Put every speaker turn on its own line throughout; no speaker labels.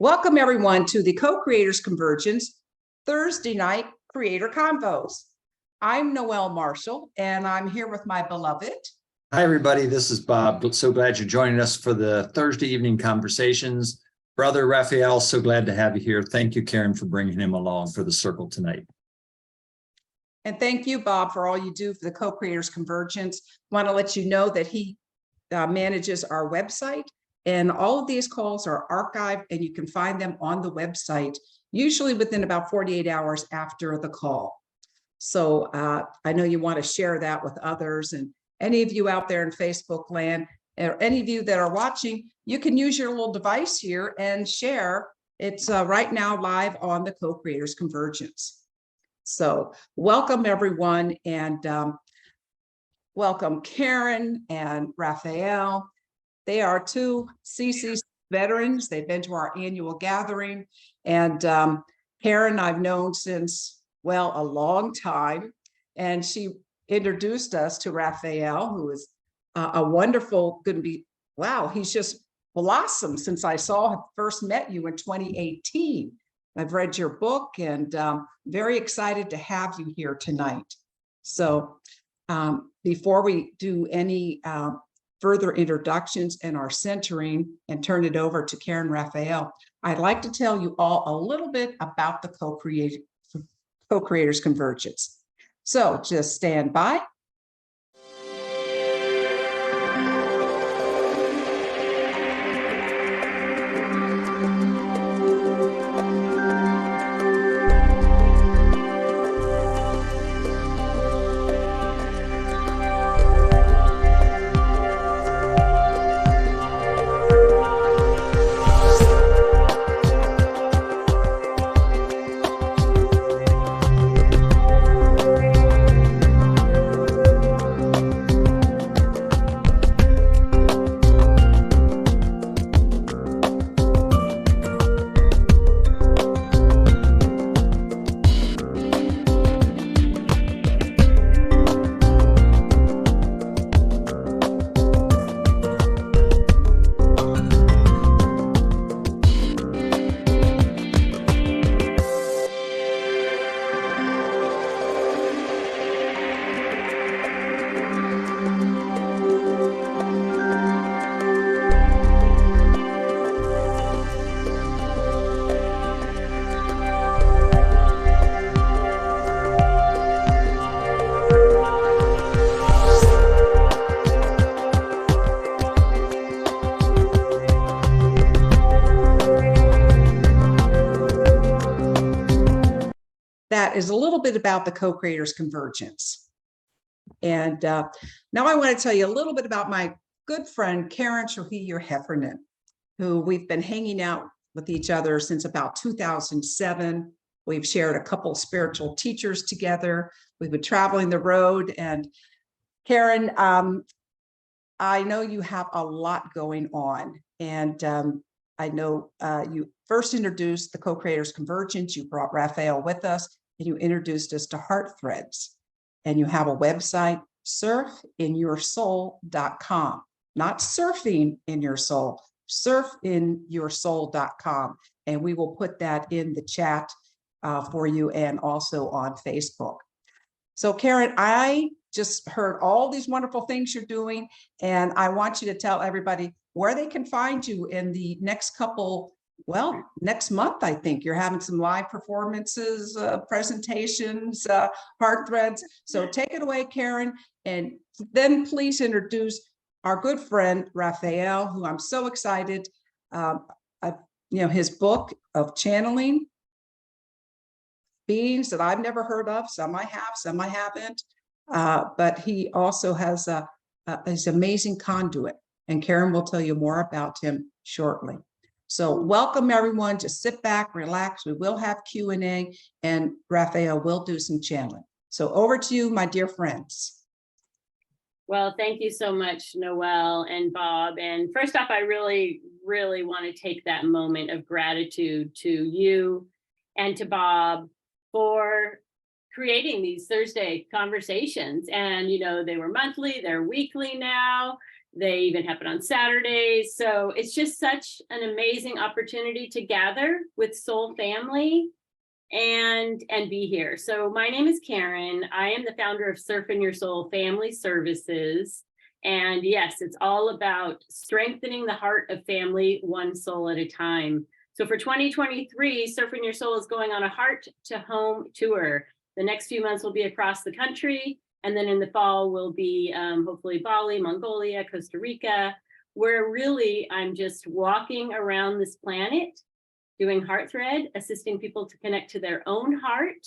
Welcome everyone to the Co-Creators Convergence Thursday night Creator Convos. I'm Noelle Marshall and I'm here with my beloved.
Hi everybody, this is Bob. So glad you're joining us for the Thursday evening conversations. Brother Raphael, so glad to have you here. Thank you, Karen, for bringing him along for the circle tonight.
And thank you, Bob, for all you do for the Co-Creators Convergence. Want to let you know that he manages our website. And all of these calls are archived and you can find them on the website, usually within about 48 hours after the call. So I know you want to share that with others, and any of you out there in Facebook land, or any of you that are watching, you can use your little device here and share. It's right now live on the Co-Creators Convergence. So welcome everyone, and welcome Karen and Raphael. They are two CC veterans. They've been to our annual gathering. And Karen, I've known since, well, a long time. And she introduced us to Raphael, who is a wonderful, going to be, wow, he's just blossomed since I first met you in 2018. I've read your book and very excited to have you here tonight. So before we do any further introductions and our centering and turn it over to Karen Raphael, I'd like to tell you all a little bit about the Co-Creators Convergence. So just stand by. That is a little bit about the Co-Creators Convergence. And now I want to tell you a little bit about my good friend, Karen Trujillo-Heffernan, who we've been hanging out with each other since about 2007. We've shared a couple of spiritual teachers together. We've been traveling the road. And Karen, I know you have a lot going on. And I know you first introduced the Co-Creators Convergence. You brought Raphael with us, and you introduced us to HeartThreads. And you have a website, surfinyoursoul.com, not surfing in your soul, surfinyoursoul.com. And we will put that in the chat for you and also on Facebook. So Karen, I just heard all these wonderful things you're doing, and I want you to tell everybody where they can find you in the next couple, well, next month, I think you're having some live performances, presentations, HeartThreads. So take it away, Karen, and then please introduce our good friend, Raphael, who I'm so excited. His book of channeling beings that I've never heard of, some I have, some I haven't, but he also has his amazing conduit, and Karen will tell you more about him shortly. So welcome everyone, just sit back, relax. We will have Q&A and Raphael will do some channeling. So over to you, my dear friends.
Well, thank you so much, Noelle and Bob. And first off, I really, really want to take that moment of gratitude to you and to Bob for creating these Thursday conversations. And, you know, they were monthly, they're weekly now. They even happen on Saturdays. So it's just such an amazing opportunity to gather with soul family and be here. So my name is Karen. I am the founder of Surfing Your Soul Family Services. And yes, it's all about strengthening the heart of family, one soul at a time. So for 2023, Surfing Your Soul is going on a heart to home tour. The next few months will be across the country. And then in the fall will be hopefully Bali, Mongolia, Costa Rica, where really I'm just walking around this planet, doing HeartThread, assisting people to connect to their own heart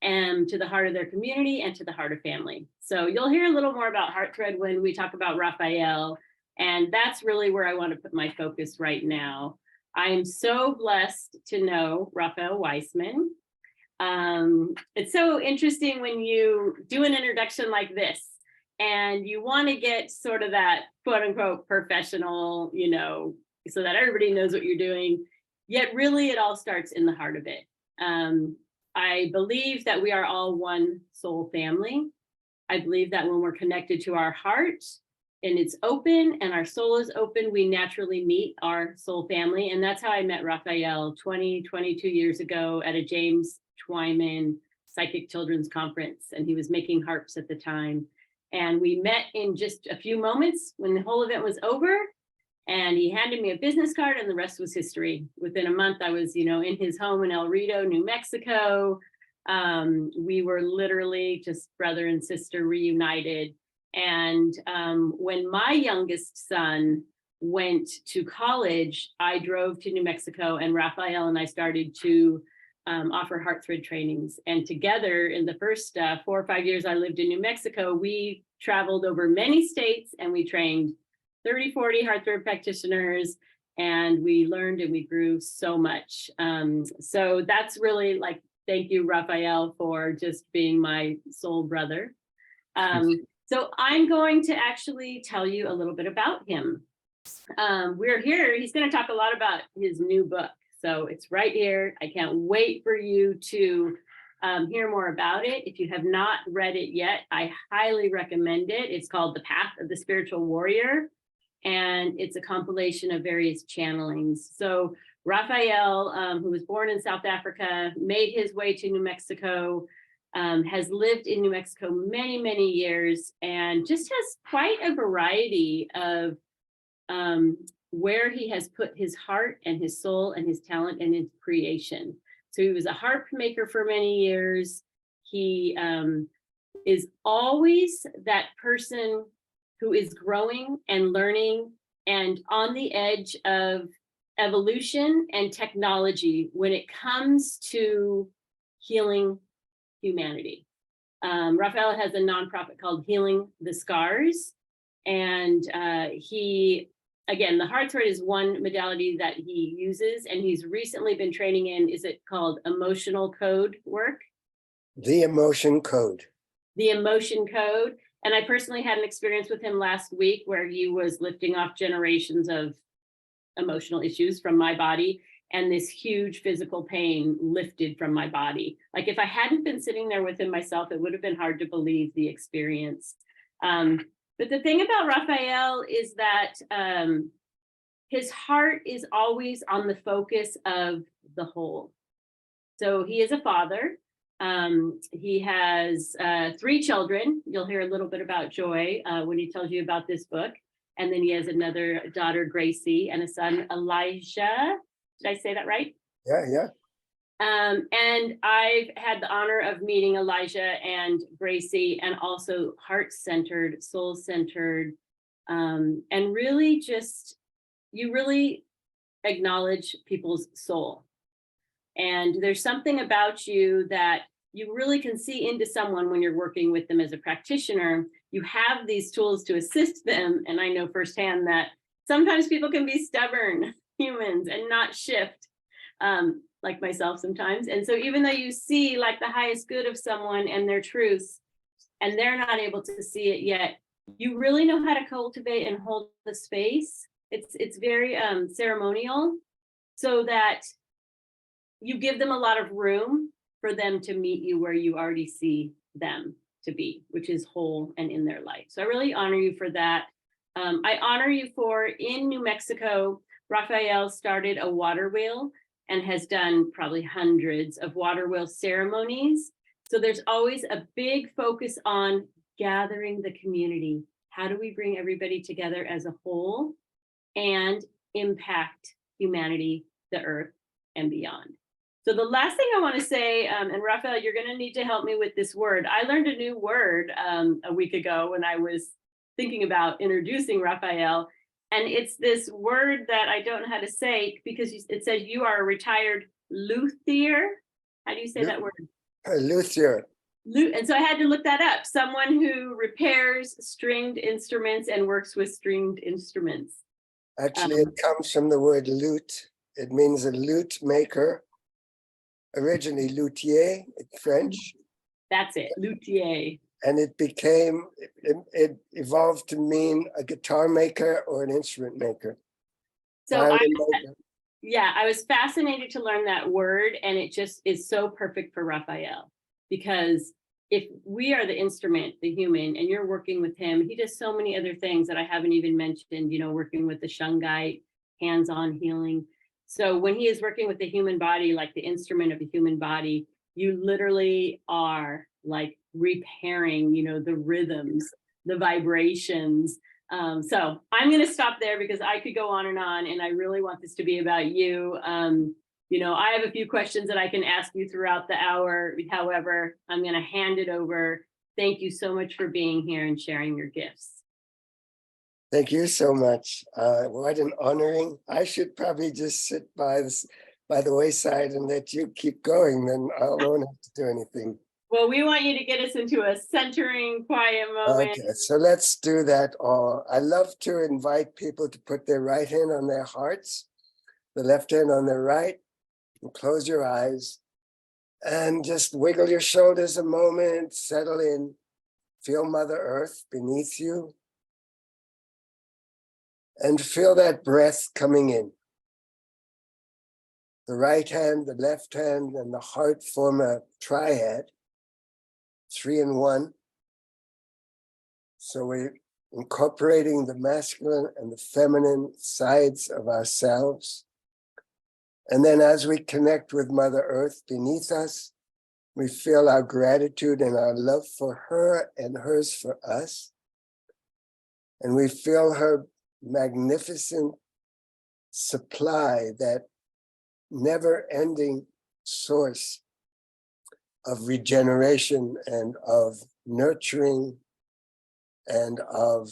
and to the heart of their community and to the heart of family. So you'll hear a little more about HeartThread when we talk about Raphael. And that's really where I want to put my focus right now. I am so blessed to know Raphael Weisman. It's so interesting when you do an introduction like this and you want to get sort of that quote unquote professional, you know, so that everybody knows what you're doing. Yet really it all starts in the heart of it. I believe that we are all one soul family. I believe that when we're connected to our heart and it's open and our soul is open, we naturally meet our soul family. And that's how I met Raphael 22 years ago at a James Twyman Psychic Children's Conference. And he was making harps at the time. And we met in just a few moments when the whole event was over. And he handed me a business card and the rest was history. Within a month, I was, in his home in El Rito, New Mexico. We were literally just brother and sister reunited. And when my youngest son went to college, I drove to New Mexico and Raphael and I started to offer HeartThread trainings. And together in the first 4 or 5 years I lived in New Mexico, we traveled over many states and we trained 30, 40 HeartThread practitioners, and we learned and we grew so much. So that's really like, thank you, Raphael, for just being my soul brother. So I'm going to actually tell you a little bit about him. We're here, he's going to talk a lot about his new book. So it's right here. I can't wait for you to hear more about it. If you have not read it yet, I highly recommend it. It's called The Path of the Spiritual Warrior. And it's a compilation of various channelings. So Raphael, who was born in South Africa, made his way to New Mexico, has lived in New Mexico many, many years, and just has quite a variety of where he has put his heart and his soul and his talent and his creation. So he was a harp maker for many years. He is always that person who is growing and learning and on the edge of evolution and technology when it comes to healing humanity. Raphael has a nonprofit called Healing the Scars. And he, again, the HeartThread is one modality that he uses, and he's recently been training in, is it called emotional code work?
The emotion code.
The emotion code. And I personally had an experience with him last week where he was lifting off generations of emotional issues from my body, and this huge physical pain lifted from my body. Like if I hadn't been sitting there with him myself, it would have been hard to believe the experience. But the thing about Raphael is that his heart is always on the focus of the whole. So he is a father. He has 3 children. You'll hear a little bit about Joy when he tells you about this book. And then he has another daughter, Gracie, and a son, Elijah. Did I say that right?
Yeah.
And I've had the honor of meeting Elijah and Gracie, and also heart-centered, soul-centered, and really just, you really acknowledge people's soul. And there's something about you that you really can see into someone when you're working with them as a practitioner. You have these tools to assist them. And I know firsthand that sometimes people can be stubborn humans and not shift, like myself sometimes. And so even though you see like the highest good of someone and their truths, and they're not able to see it yet, you really know how to cultivate and hold the space. It's very ceremonial, so that you give them a lot of room for them to meet you where you already see them to be, which is whole and in their light. So I really honor you for that. I honor you for, in New Mexico, Raphael started a water wheel and has done probably hundreds of water wheel ceremonies. So there's always a big focus on gathering the community. How do we bring everybody together as a whole and impact humanity, the earth, and beyond? So the last thing I want to say, and Raphael, you're going to need to help me with this word. I learned a new word a week ago when I was thinking about introducing Raphael. And it's this word that I don't know how to say because it says you are a retired luthier. How do you say that word?
Luthier.
And so I had to look that up. Someone who repairs stringed instruments and works with stringed instruments.
Actually, it comes from the word lute. It means a lute maker. Originally luthier in French.
That's it, luthier.
And it became, it evolved to mean a guitar maker or an instrument maker.
So
Violin maker.
yeah, I was fascinated to learn that word, and it just is so perfect for Raphael, because if we are the instrument, the human, and you're working with him, he does so many other things that I haven't even mentioned, you know, working with the shungite, hands-on healing. So when he is working with the human body, like the instrument of the human body, you literally are like repairing, you know, the rhythms, the vibrations. So I'm going to stop there because I could go on, and I really want this to be about you. You know, I have a few questions that I can ask you throughout the hour. However, I'm going to hand it over. Thank you so much for being here and sharing your gifts.
Thank you so much. What an honoring. I should probably just sit by the wayside and let you keep going. Then I won't have to do anything.
Well, we want you to get us into a centering, quiet moment.
Okay, so let's do that all. I love to invite people to put their right hand on their hearts, the left hand on their right, and close your eyes and just wiggle your shoulders a moment, settle in, feel Mother Earth beneath you, and feel that breath coming in. The right hand, the left hand, and the heart form a triad, 3 in 1. So we're incorporating the masculine and the feminine sides of ourselves. And then as we connect with Mother Earth beneath us, we feel our gratitude and our love for her and hers for us. And we feel her magnificent supply, that never-ending source of regeneration and of nurturing and of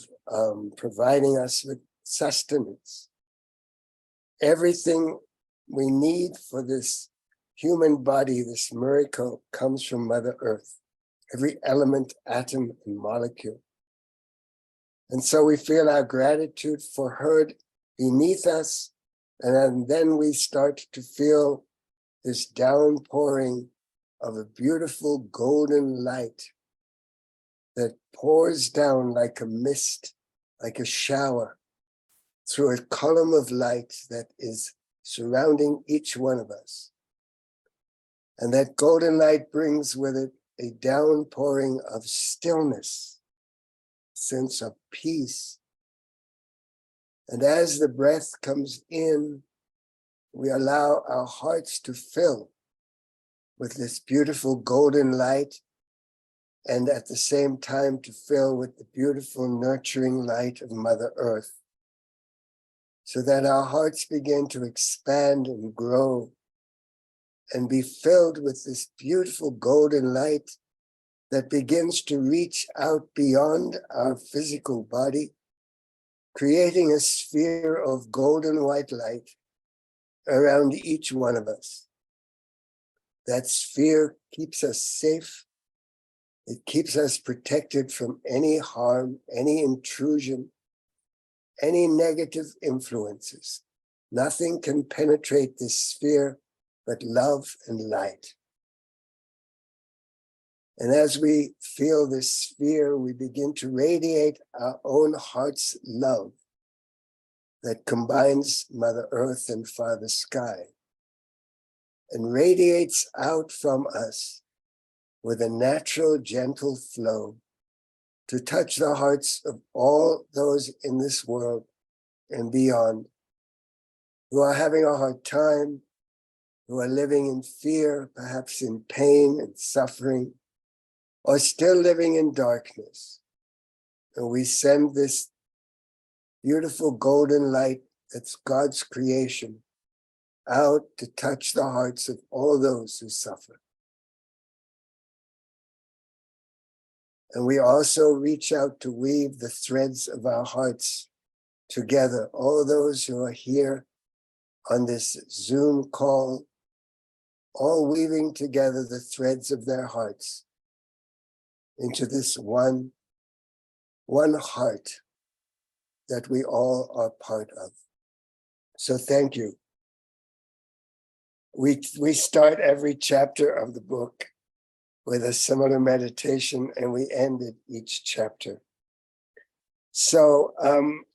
providing us with sustenance. Everything we need for this human body, this miracle, comes from Mother Earth. Every element, atom, and molecule. And so we feel our gratitude for her beneath us, and then we start to feel this downpouring of a beautiful golden light that pours down like a mist, like a shower, through a column of light that is surrounding each one of us. And that golden light brings with it a downpouring of stillness, sense of peace. And as the breath comes in, we allow our hearts to fill with this beautiful golden light, and at the same time to fill with the beautiful nurturing light of Mother Earth, so that our hearts begin to expand and grow and be filled with this beautiful golden light that begins to reach out beyond our physical body, creating a sphere of golden white light around each one of us. That sphere keeps us safe. It keeps us protected from any harm, any intrusion, any negative influences. Nothing can penetrate this sphere but love and light. And as we feel this sphere, we begin to radiate our own heart's love that combines Mother Earth and Father Sky, and radiates out from us with a natural, gentle flow to touch the hearts of all those in this world and beyond who are having a hard time, who are living in fear, perhaps in pain and suffering, or still living in darkness. And we send this beautiful golden light that's God's creation out to touch the hearts of all those who suffer. And we also reach out to weave the threads of our hearts together. All those who are here on this Zoom call, all weaving together the threads of their hearts into this one heart that we all are part of. So thank you. We start every chapter of the book with a similar meditation, and we ended each chapter. So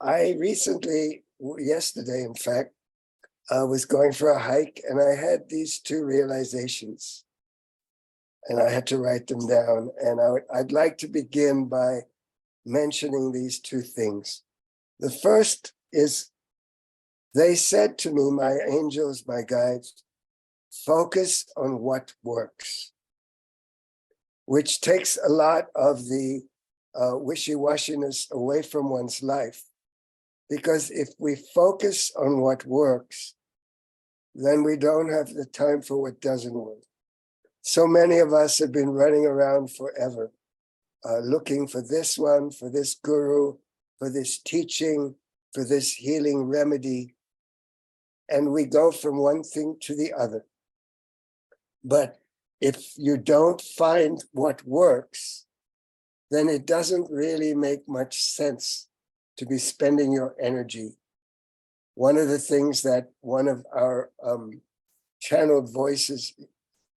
I recently, yesterday in fact, I was going for a hike and I had these two realizations and I had to write them down. And I'd like to begin by mentioning these two things. The first is, they said to me, my angels, my guides, focus on what works, which takes a lot of the wishy-washiness away from one's life. Because if we focus on what works, then we don't have the time for what doesn't work. So many of us have been running around forever, looking for this one, for this guru, for this teaching, for this healing remedy. And we go from one thing to the other. But if you don't find what works, then it doesn't really make much sense to be spending your energy. One of the things that one of our channeled voices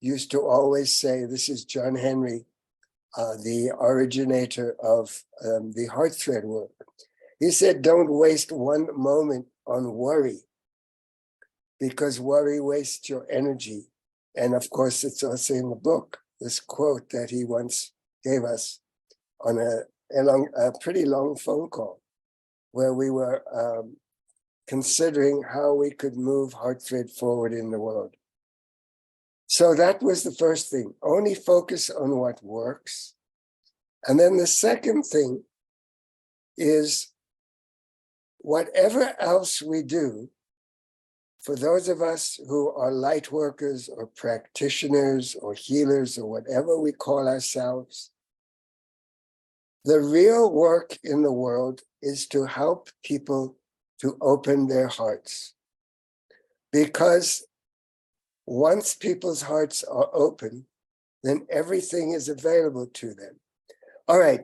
used to always say, this is John Henry, the originator of the HeartThread work. He said, don't waste one moment on worry, because worry wastes your energy. And of course, it's also in the book, this quote that he once gave us on a pretty long phone call, where we were considering how we could move HeartThread forward in the world. So that was the first thing, only focus on what works. And then the second thing is, whatever else we do, for those of us who are light workers or practitioners or healers or whatever we call ourselves, the real work in the world is to help people to open their hearts. Because once people's hearts are open, then everything is available to them. All right,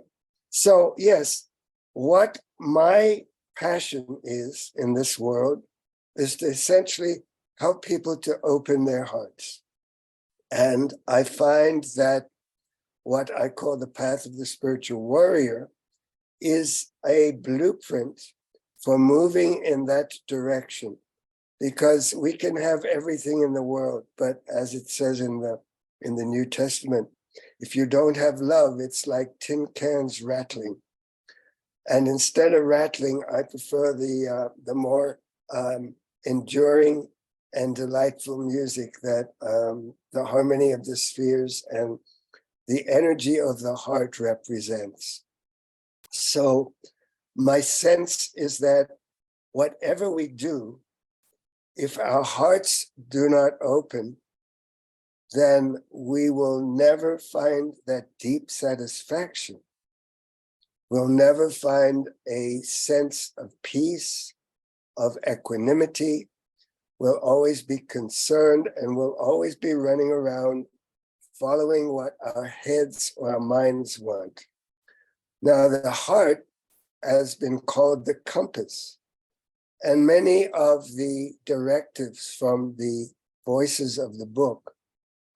so yes, what my passion is in this world is to essentially help people to open their hearts. And I find that what I call the path of the spiritual warrior is a blueprint for moving in that direction, because we can have everything in the world, but as it says in the New Testament, if you don't have love, it's like tin cans rattling. And instead of rattling, I prefer the more enduring and delightful music that the harmony of the spheres and the energy of the heart represents. So my sense is that whatever we do, if our hearts do not open, then we will never find that deep satisfaction. We'll never find a sense of peace, of equanimity. We'll always be concerned and we'll always be running around following what our heads or our minds want. Now, the heart has been called the compass, and many of the directives from the voices of the book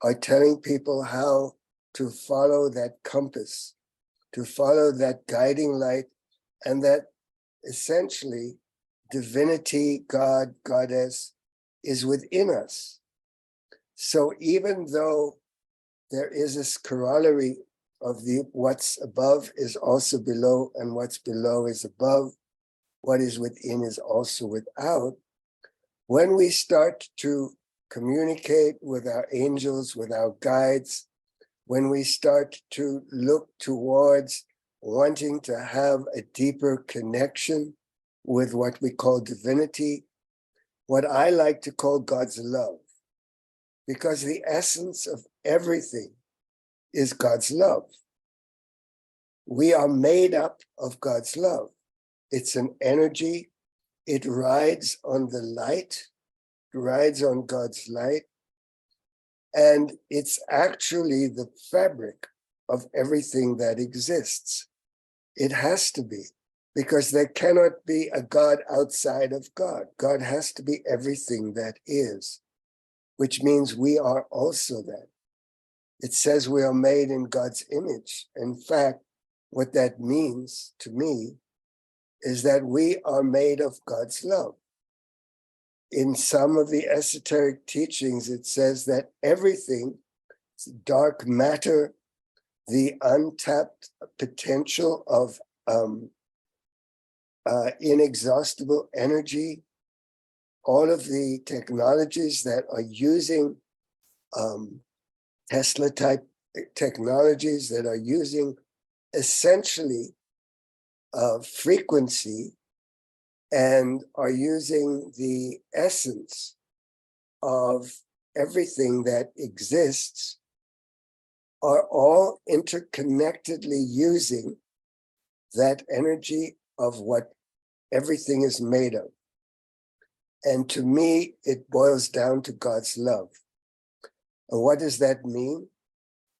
are telling people how to follow that compass, to follow that guiding light, and that essentially divinity, God, Goddess is within us. So even though there is this corollary of the what's above is also below, and what's below is above. What is within is also without. When we start to communicate with our angels, with our guides, when we start to look towards wanting to have a deeper connection with what we call divinity, what I like to call God's love, because the essence of everything is God's love. We are made up of God's love. It's an energy. It rides on the light, rides on God's light, and it's actually the fabric of everything that exists. It has to be, because there cannot be a God outside of God. God has to be everything that is, which means we are also that. It says we are made in God's image. In fact, what that means to me is that we are made of God's love. In some of the esoteric teachings, it says that everything, dark matter, the untapped potential of inexhaustible energy, all of the technologies that are using Tesla type technologies that are using essentially frequency and are using the essence of everything that exists, are all interconnectedly using that energy of what everything is made of. And to me, it boils down to God's love. And what does that mean?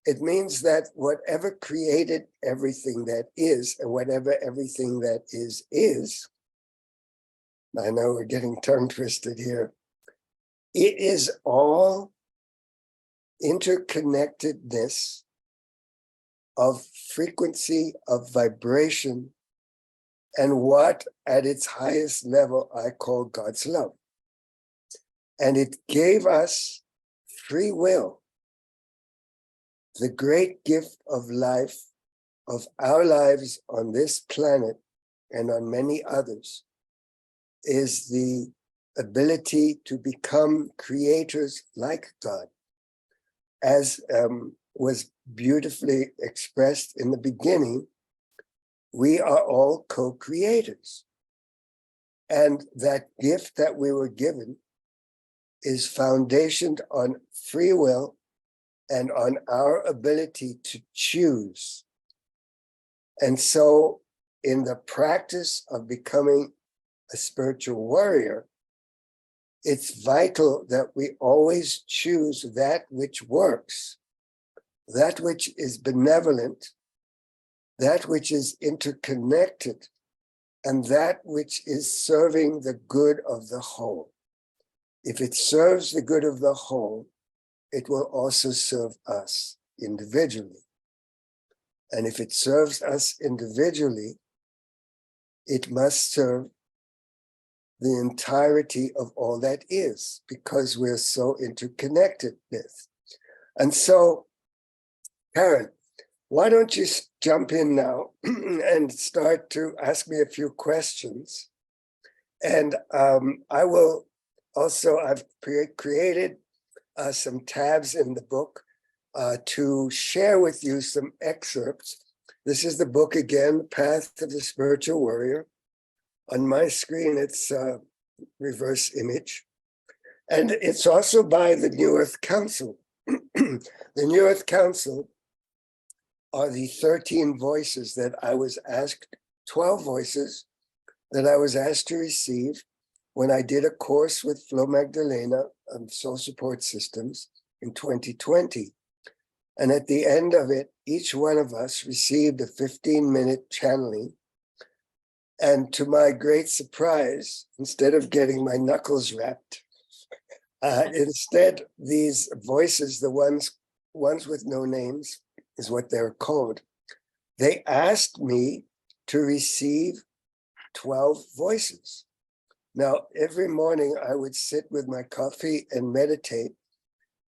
It means that whatever created everything that is, and whatever everything that is, I know we're getting tongue twisted here, it is all interconnectedness of frequency, of vibration, and what at its highest level I call God's love. And it gave us free will. The great gift of life, of our lives on this planet and on many others, is the ability to become creators like God, as was beautifully expressed in the beginning. We are all co-creators. And that gift that we were given is foundationed on free will and on our ability to choose. And so in the practice of becoming a spiritual warrior, it's vital that we always choose that which works, that which is benevolent, that which is interconnected, and that which is serving the good of the whole. If it serves the good of the whole, it will also serve us individually. And if it serves us individually, it must serve the entirety of all that is, because we're so interconnected with. And so, Karen, why don't you jump in now and start to ask me a few questions? And I will also, I've created some tabs in the book to share with you some excerpts. This is the book again, Path of the Spiritual Warrior. On my screen, it's a reverse image. And it's also by the New Earth Council. The New Earth Council are the 13 voices that I was asked, 12 voices that I was asked to receive when I did a course with Flo Magdalena on soul support systems in 2020. And at the end of it, each one of us received a 15-minute channeling. And to my great surprise, instead of getting my knuckles rapped, instead these voices, the ones with no names is what they're called, they asked me to receive 12 voices. Now, every morning I would sit with my coffee and meditate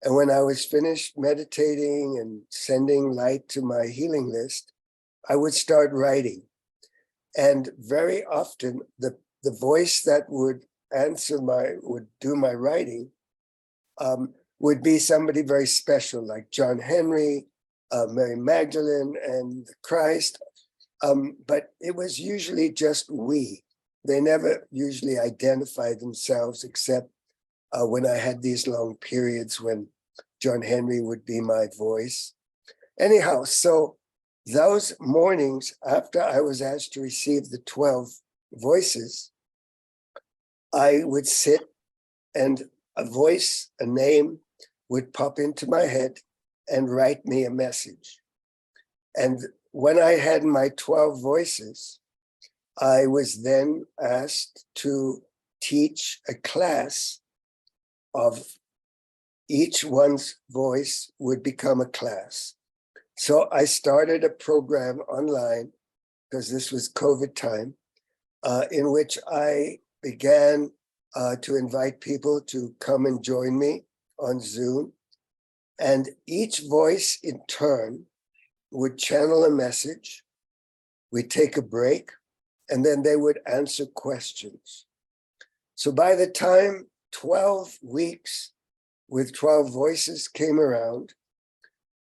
And when I was finished meditating and sending light to my healing list, I would start writing. And very often the voice that would do my writing would be somebody very special, like John Henry, Mary Magdalene, and Christ. But it was usually just we. They never usually identified themselves, except when I had these long periods when John Henry would be my voice. Anyhow, so those mornings after I was asked to receive the 12 voices, I would sit and a voice, a name would pop into my head and write me a message. And when I had my 12 voices, I was then asked to teach a class of each one's voice would become a class. So I started a program online, because this was COVID time, in which I began to invite people to come and join me on Zoom. And each voice in turn would channel a message. We'd take a break, and then they would answer questions. So by the time 12 weeks with 12 voices came around,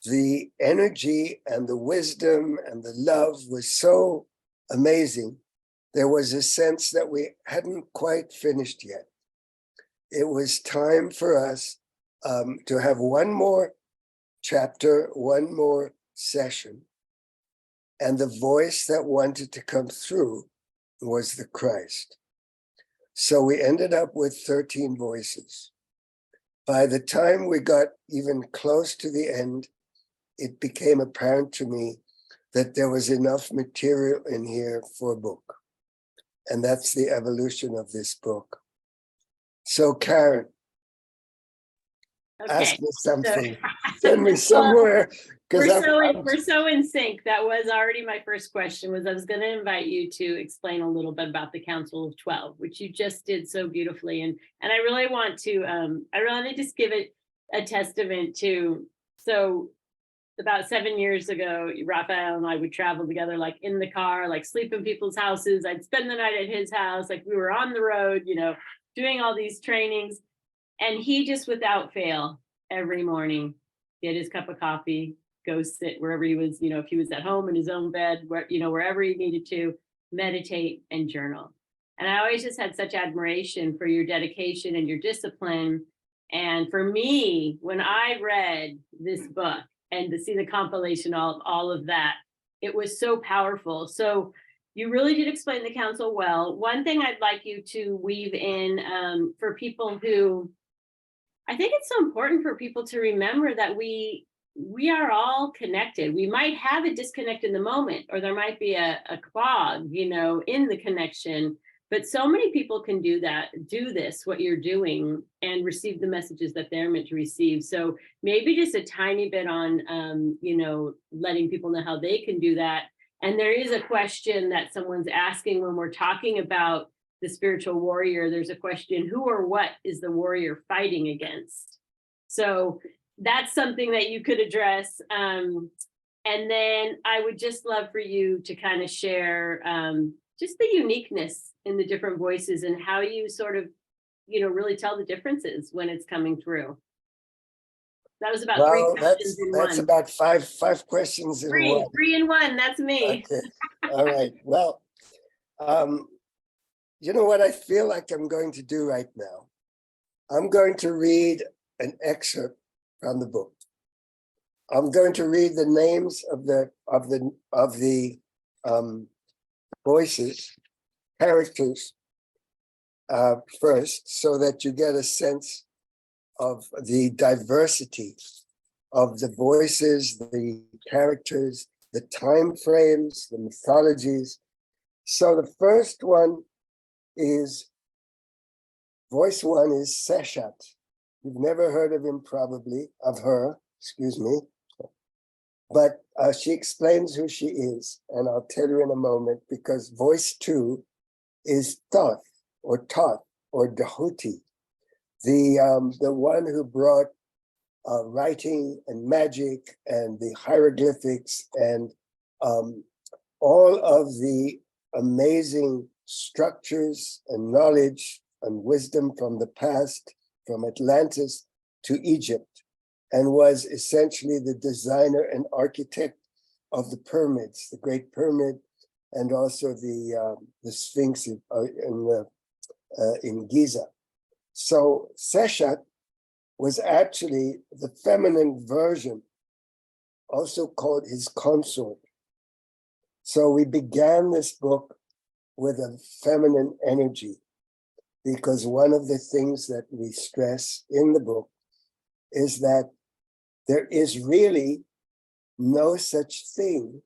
the energy and the wisdom and the love was so amazing. There was a sense that we hadn't quite finished yet. It was time for us to have one more chapter, one more session. And the voice that wanted to come through was the Christ. So we ended up with 13 voices. By the time we got even close to the end, it became apparent to me that there was enough material in here for a book. And that's the evolution of this book. So Karen, ask me something. Send me somewhere.
We're so in sync. That was already my first question. I was going to invite you to explain a little bit about the Council of 12, which you just did so beautifully. And I really want to just give it a testament to. So about 7 years ago, Raphael and I would travel together, like in the car, like sleep in people's houses. I'd spend the night at his house, like we were on the road, doing all these trainings. And he just without fail, every morning, get his cup of coffee, go sit wherever he was, if he was at home in his own bed, wherever he needed to, meditate and journal. And I always just had such admiration for your dedication and your discipline. And for me, when I read this book and to see the compilation of all of that, it was so powerful. So you really did explain the council well. One thing I'd like you to weave in for people who, I think it's so important for people to remember that we are all connected. We might have a disconnect in the moment, or there might be a clog, in the connection. But so many people can do this, what you're doing, and receive the messages that they're meant to receive. So maybe just a tiny bit on, letting people know how they can do that. And there is a question that someone's asking when we're talking about the spiritual warrior. There's a question, who or what is the warrior fighting against? So that's something that you could address. And then I would just love for you to kind of share just the uniqueness in the different voices and how you sort of, really tell the differences when it's coming through. That was about three questions in one.
That's about five questions in one.
Three in one, that's me.
Okay. All right. Well, you know what I feel like I'm going to do right now? I'm going to read an excerpt from the book. I'm going to read the names of the voices, characters first, so that you get a sense of the diversity of the voices, the characters, the time frames, the mythologies. So the first one is, voice one is Seshat. You've never heard of him, probably, of her, excuse me. But she explains who she is, and I'll tell you in a moment, because voice two is Thoth, or Dahuti, the one who brought writing and magic and the hieroglyphics and all of the amazing structures and knowledge and wisdom from the past, from Atlantis to Egypt, and was essentially the designer and architect of the pyramids, the Great Pyramid, and also the Sphinx in Giza. So Seshat was actually the feminine version, also called his consort. So we began this book with a feminine energy, because one of the things that we stress in the book is that there is really no such thing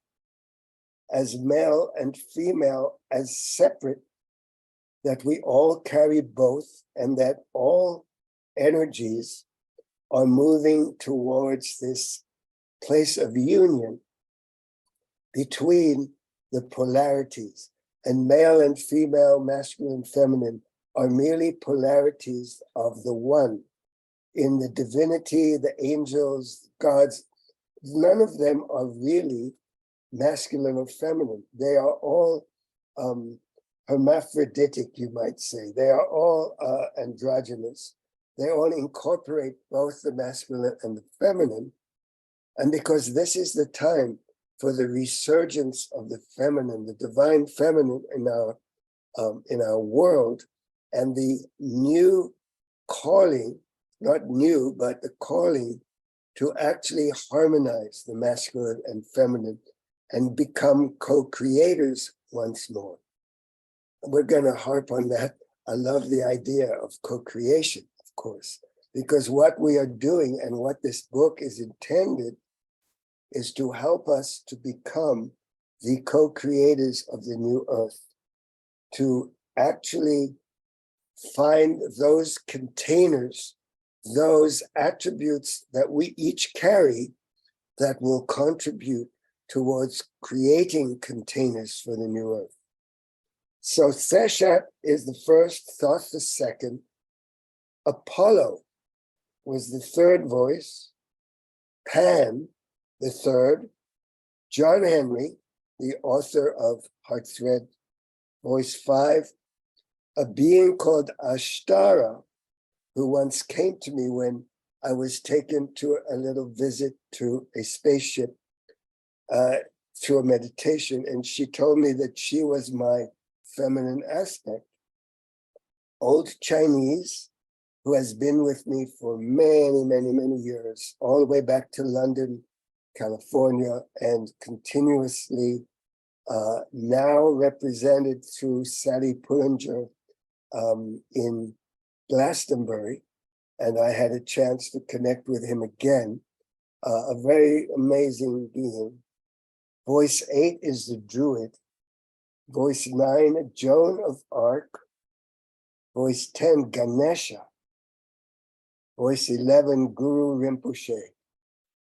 as male and female as separate, that we all carry both, and that all energies are moving towards this place of union between the polarities. And male and female, masculine, feminine, are merely polarities of the one. In the divinity, the angels, gods, none of them are really masculine or feminine. They are all hermaphroditic, you might say. They are all androgynous. They all incorporate both the masculine and the feminine. And because this is the time for the resurgence of the feminine, the divine feminine in our world, and the new calling, not new, but the calling to actually harmonize the masculine and feminine and become co-creators once more. We're going to harp on that. I love the idea of co-creation, of course, because what we are doing and what this book is intended is to help us to become the co-creators of the new earth, to actually find those containers, those attributes that we each carry that will contribute towards creating containers for the new earth. So Seshat is the first, Thoth the second, Apollo was the third voice, Pan the third, John Henry, the author of HeartThread, voice 5, a being called Ashtara, who once came to me when I was taken to a little visit to a spaceship through a meditation, and she told me that she was my feminine aspect. Old Chinese, who has been with me for many, many, many years, all the way back to London, California, and continuously now represented through Sally Pullinger in Glastonbury. And I had a chance to connect with him again, a very amazing being. Voice 8 is the Druid. Voice 9, Joan of Arc. Voice 10, Ganesha. Voice 11, Guru Rinpoche,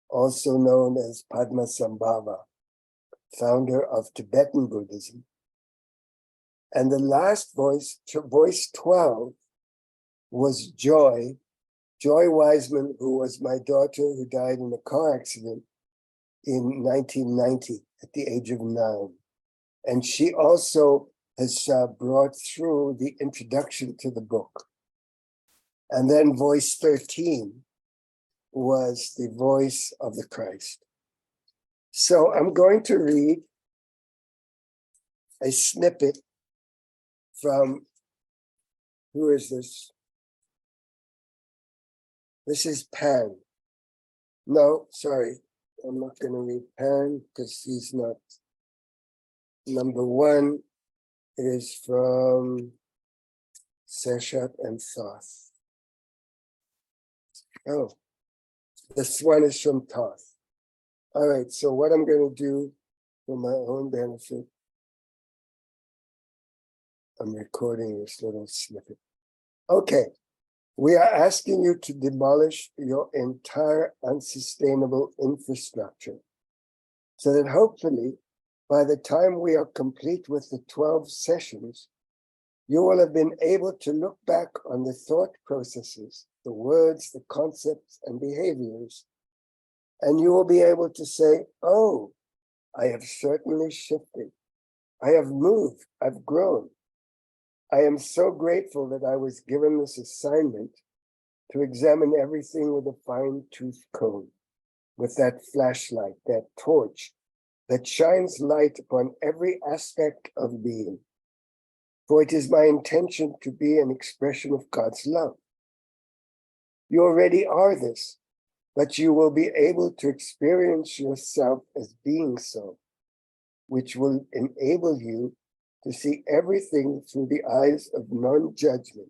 also known as Padmasambhava, founder of Tibetan Buddhism. And the last voice, voice 12, was Joy Weisman, who was my daughter who died in a car accident in 1990 at the age of 9. And she also has brought through the introduction to the book. And then voice 13 was the voice of the Christ. So I'm going to read a snippet from, who is this? This is Pan. No, sorry, I'm not going to read Pan because he's not. Number 1 is from Seshat and Thoth. Oh, this one is from Thoth. All right, so what I'm going to do for my own benefit, I'm recording this little snippet. Okay, we are asking you to demolish your entire unsustainable infrastructure so that hopefully by the time we are complete with the 12 sessions, you will have been able to look back on the thought processes the words, the concepts, and behaviors, and you will be able to say, oh, I have certainly shifted. I have moved. I've grown. I am so grateful that I was given this assignment to examine everything with a fine-tooth comb, with that flashlight, that torch that shines light upon every aspect of being. For it is my intention to be an expression of God's love. You already are this, but you will be able to experience yourself as being so, which will enable you to see everything through the eyes of non-judgment,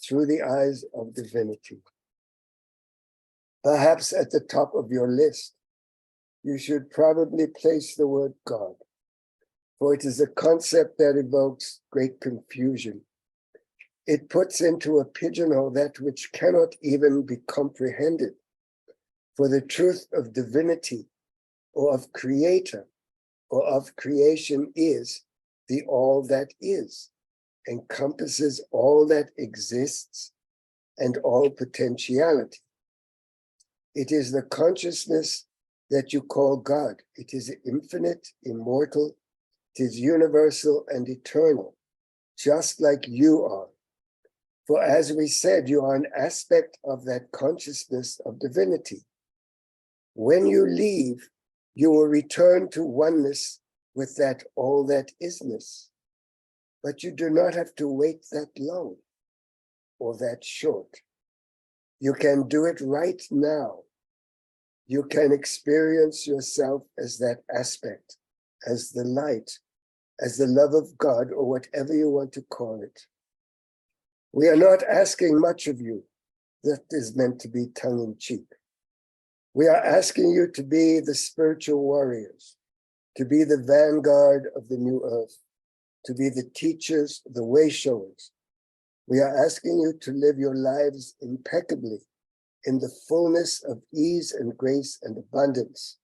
through the eyes of divinity. Perhaps at the top of your list, you should probably place the word God, for it is a concept that evokes great confusion. It puts into a pigeonhole that which cannot even be comprehended. For the truth of divinity, or of creator, or of creation is the all that is, encompasses all that exists and all potentiality. It is the consciousness that you call God. It is infinite, immortal, it is universal and eternal, just like you are. For as we said, you are an aspect of that consciousness of divinity. When you leave, you will return to oneness with that all that isness. But you do not have to wait that long or that short. You can do it right now. You can experience yourself as that aspect, as the light, as the love of God, or whatever you want to call it. We are not asking much of you that is meant to be tongue-in-cheek. We are asking you to be the spiritual warriors, to be the vanguard of the new earth, to be the teachers, the way showers. We are asking you to live your lives impeccably in the fullness of ease and grace and abundance.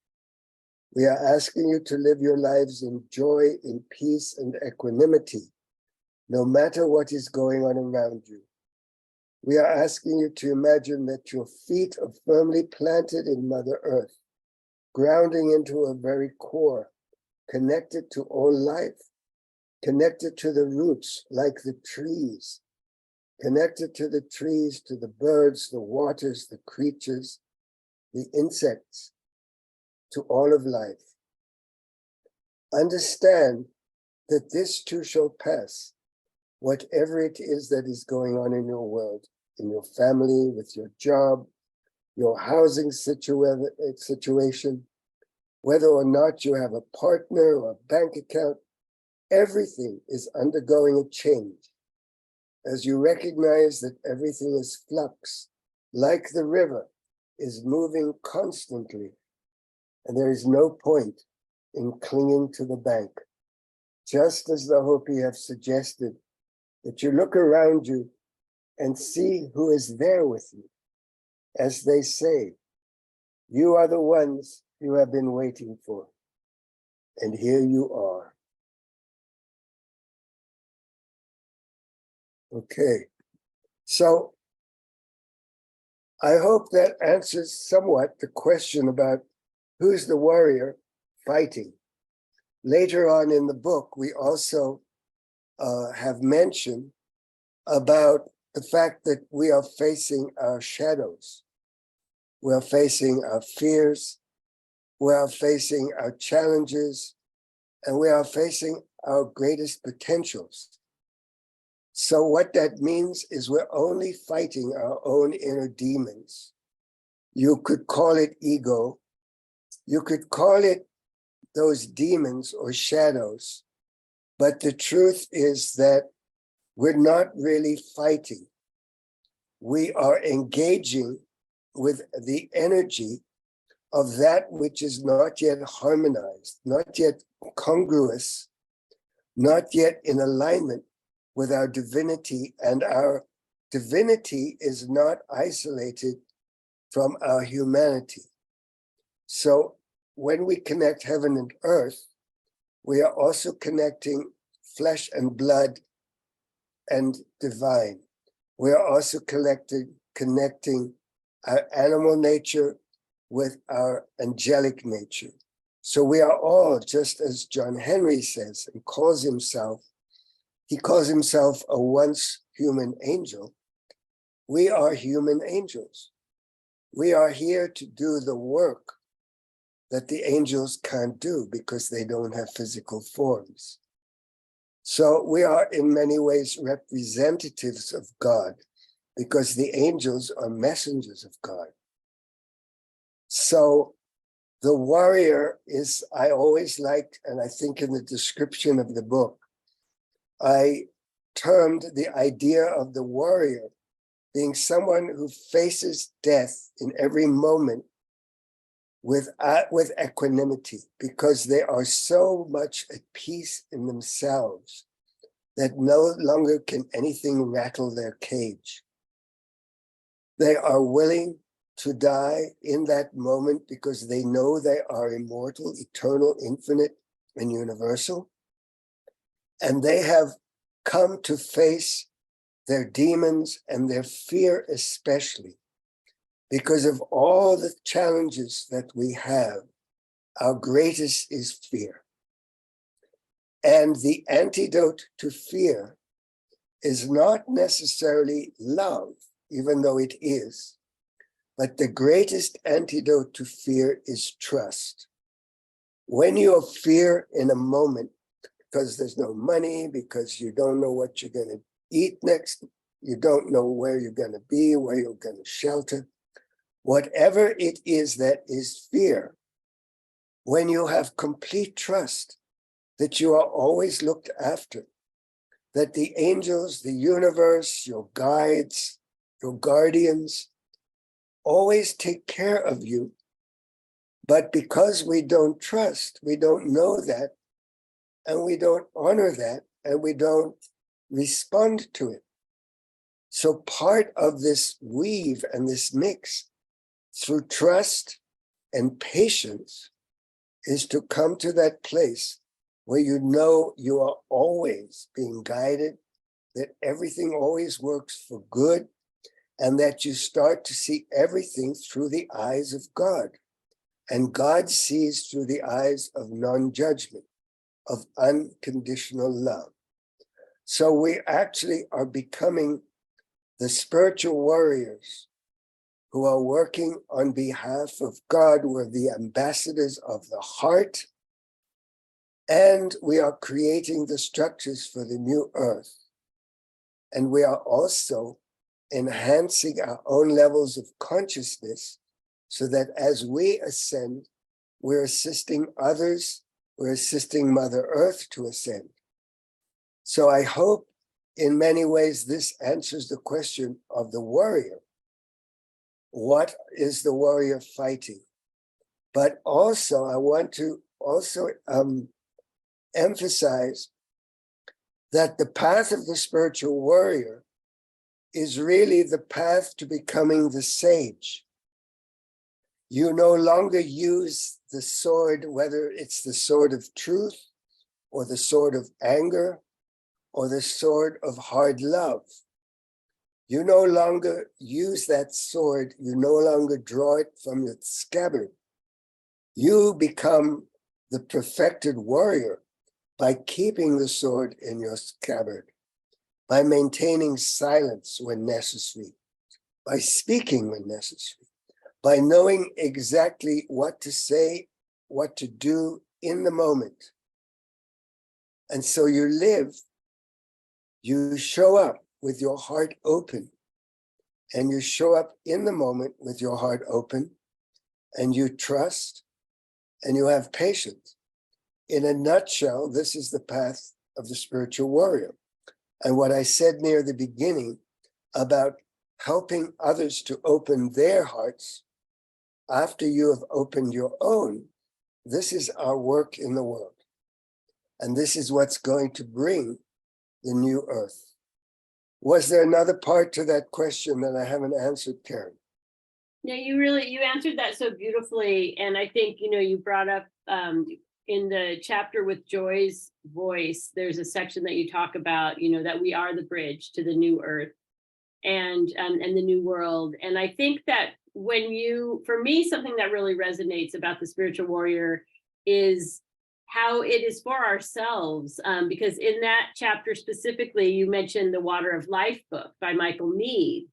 We are asking you to live your lives in joy, in peace and equanimity, no matter what is going on around you. We are asking you to imagine that your feet are firmly planted in Mother Earth, grounding into a very core, connected to all life, connected to the roots like the trees, connected to the trees, to the birds, the waters, the creatures, the insects, to all of life. Understand that this too shall pass, whatever it is that is going on in your world, in your family, with your job, your housing situation, whether or not you have a partner or a bank account, everything is undergoing a change. As you recognize that everything is flux, like the river is moving constantly, and there is no point in clinging to the bank. Just as the Hopi have suggested, that you look around you and see who is there with you. As they say, you are the ones you have been waiting for. And here you are. Okay, so I hope that answers somewhat the question about who's the warrior fighting. Later on in the book, we also have mentioned about the fact that we are facing our shadows. We are facing our fears. We are facing our challenges. And we are facing our greatest potentials. So what that means is we're only fighting our own inner demons. You could call it ego. You could call it those demons or shadows. But the truth is that we're not really fighting. We are engaging with the energy of that which is not yet harmonized, not yet congruous, not yet in alignment with our divinity. And our divinity is not isolated from our humanity. So when we connect heaven and earth, we are also connecting flesh and blood and divine. We are also connected connecting our animal nature with our angelic nature. So we are all, just as John Henry says, and he calls himself a once human angel. We are human angels. We are here to do the work that the angels can't do because they don't have physical forms. So we are in many ways representatives of God because the angels are messengers of God. So the warrior is, I always liked, and I think in the description of the book, I termed the idea of the warrior being someone who faces death in every moment with equanimity, because they are so much at peace in themselves that no longer can anything rattle their cage. They are willing to die in that moment because they know they are immortal, eternal, infinite, and universal. And they have come to face their demons and their fear especially. Because of all the challenges that we have, our greatest is fear. And the antidote to fear is not necessarily love, even though it is, but the greatest antidote to fear is trust. When you have fear in a moment, because there's no money, because you don't know what you're going to eat next, you don't know where you're going to be, where you're going to shelter, whatever it is that is fear, when you have complete trust that you are always looked after, that the angels, the universe, your guides, your guardians, always take care of you. But because we don't trust, we don't know that, and we don't honor that, and we don't respond to it. So part of this weave and this mix through trust and patience is to come to that place where you know you are always being guided, that everything always works for good, and that you start to see everything through the eyes of God. And God sees through the eyes of non-judgment, of unconditional love. So we actually are becoming the spiritual warriors who are working on behalf of God. We're the ambassadors of the heart, and we are creating the structures for the new earth. And we are also enhancing our own levels of consciousness so that as we ascend, we're assisting others, we're assisting Mother Earth to ascend. So I hope in many ways this answers the question of the warrior. What is the warrior fighting? But also, I want to also emphasize that the path of the spiritual warrior is really the path to becoming the sage. You no longer use the sword, whether it's the sword of truth or the sword of anger or the sword of hard love. You no longer use that sword, you no longer draw it from its scabbard. You become the perfected warrior by keeping the sword in your scabbard, by maintaining silence when necessary, by speaking when necessary, by knowing exactly what to say, what to do in the moment. And so you live, you show up with your heart open, and you show up in the moment with your heart open, and you trust, and you have patience. In a nutshell, this is the path of the spiritual warrior. And what I said near the beginning about helping others to open their hearts after you have opened your own, this is our work in the world. And this is what's going to bring the new earth. Was there another part to that question that I haven't answered, Karen?
No, you answered that so beautifully. And I think, you brought up in the chapter with Joy's voice, there's a section that you talk about, that we are the bridge to the new earth. and the new world. And I think that for me, something that really resonates about the spiritual warrior is how it is for ourselves, because in that chapter specifically, you mentioned the Water of Life book by Michael Meade,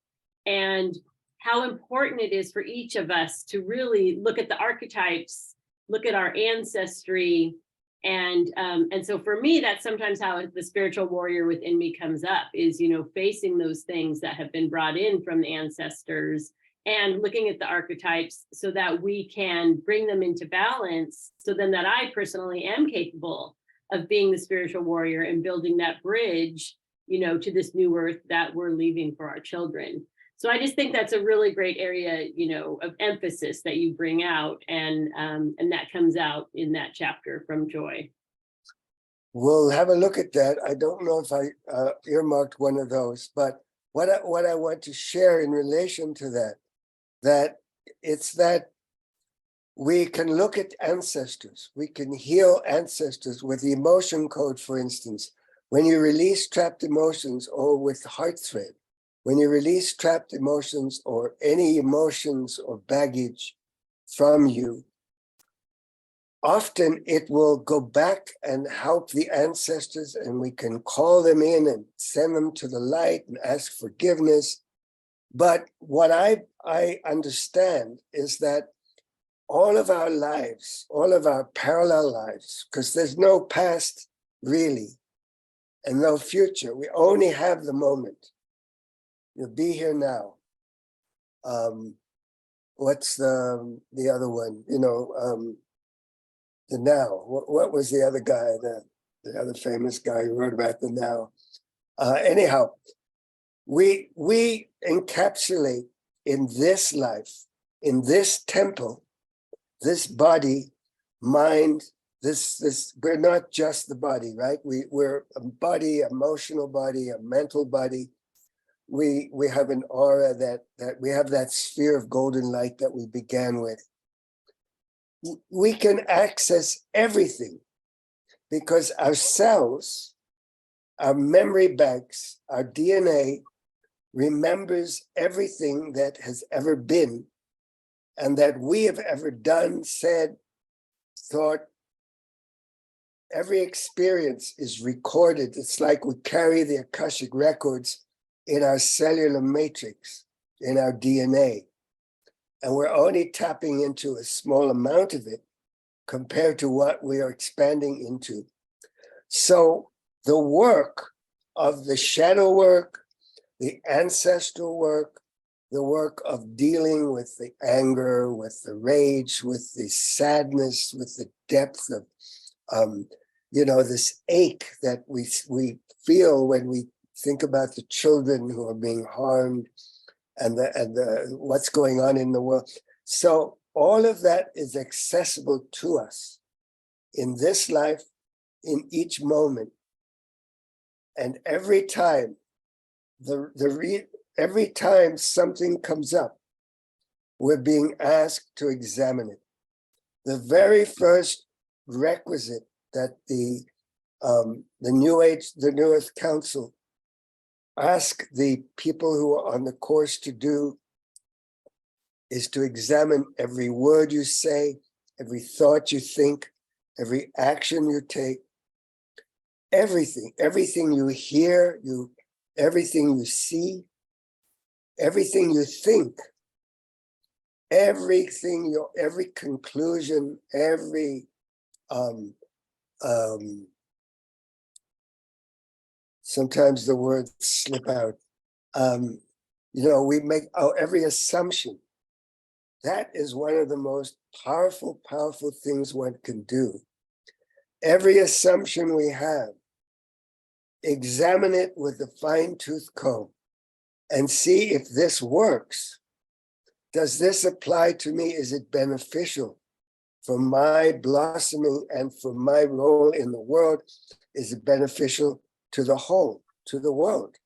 and how important it is for each of us to really look at the archetypes, look at our ancestry. And so for me, that's sometimes how the spiritual warrior within me comes up, is, facing those things that have been brought in from the ancestors and looking at the archetypes so that we can bring them into balance, so then that I personally am capable of being the spiritual warrior and building that bridge, to this new earth that we're leaving for our children. So I just think that's a really great area, of emphasis that you bring out, and that comes out in that chapter from Joy.
We'll have a look at that. I don't know if I earmarked one of those, but what I want to share in relation to that it's that we can look at ancestors. We can heal ancestors with the emotion code, for instance. When you release trapped emotions, or with HeartThread, when you release trapped emotions or any emotions or baggage from you, often it will go back and help the ancestors, and we can call them in and send them to the light and ask forgiveness. But what I understand is that all of our lives, all of our parallel lives, because there's no past really and no future, we only have the moment. You'll be here now. What's the other one? The now. What was the other guy, the other famous guy who wrote about the now? Anyhow, we encapsulate in this life, in this temple, this body, mind, this we're not just the body, right? We're a body, emotional body, a mental body. We have an aura that we have that sphere of golden light that we began with. We can access everything because our cells, our memory banks, our DNA remembers everything that has ever been and that we have ever done, said, thought. Every experience is recorded. It's like we carry the Akashic records in our cellular matrix, in our DNA. And we're only tapping into a small amount of it compared to what we are expanding into. So the work of the shadow work, the ancestral work, the work of dealing with the anger, with the rage, with the sadness, with the depth of, this ache that we feel when we think about the children who are being harmed and what's going on in the world. So all of that is accessible to us in this life, in each moment. And every time, every time something comes up, we're being asked to examine it. The very first requisite that the New Earth Council ask the people who are on the course to do is to examine every word you say, every thought you think, every action you take, everything you hear, everything you see, everything you think, every conclusion, every sometimes the words slip out. We make every assumption. That is one of the most powerful things one can do. Every assumption we have, examine it with a fine-tooth comb and see if this works. Does this apply to me? Is it beneficial for my blossoming and for my role in the world? Is it beneficial to the whole, to the world?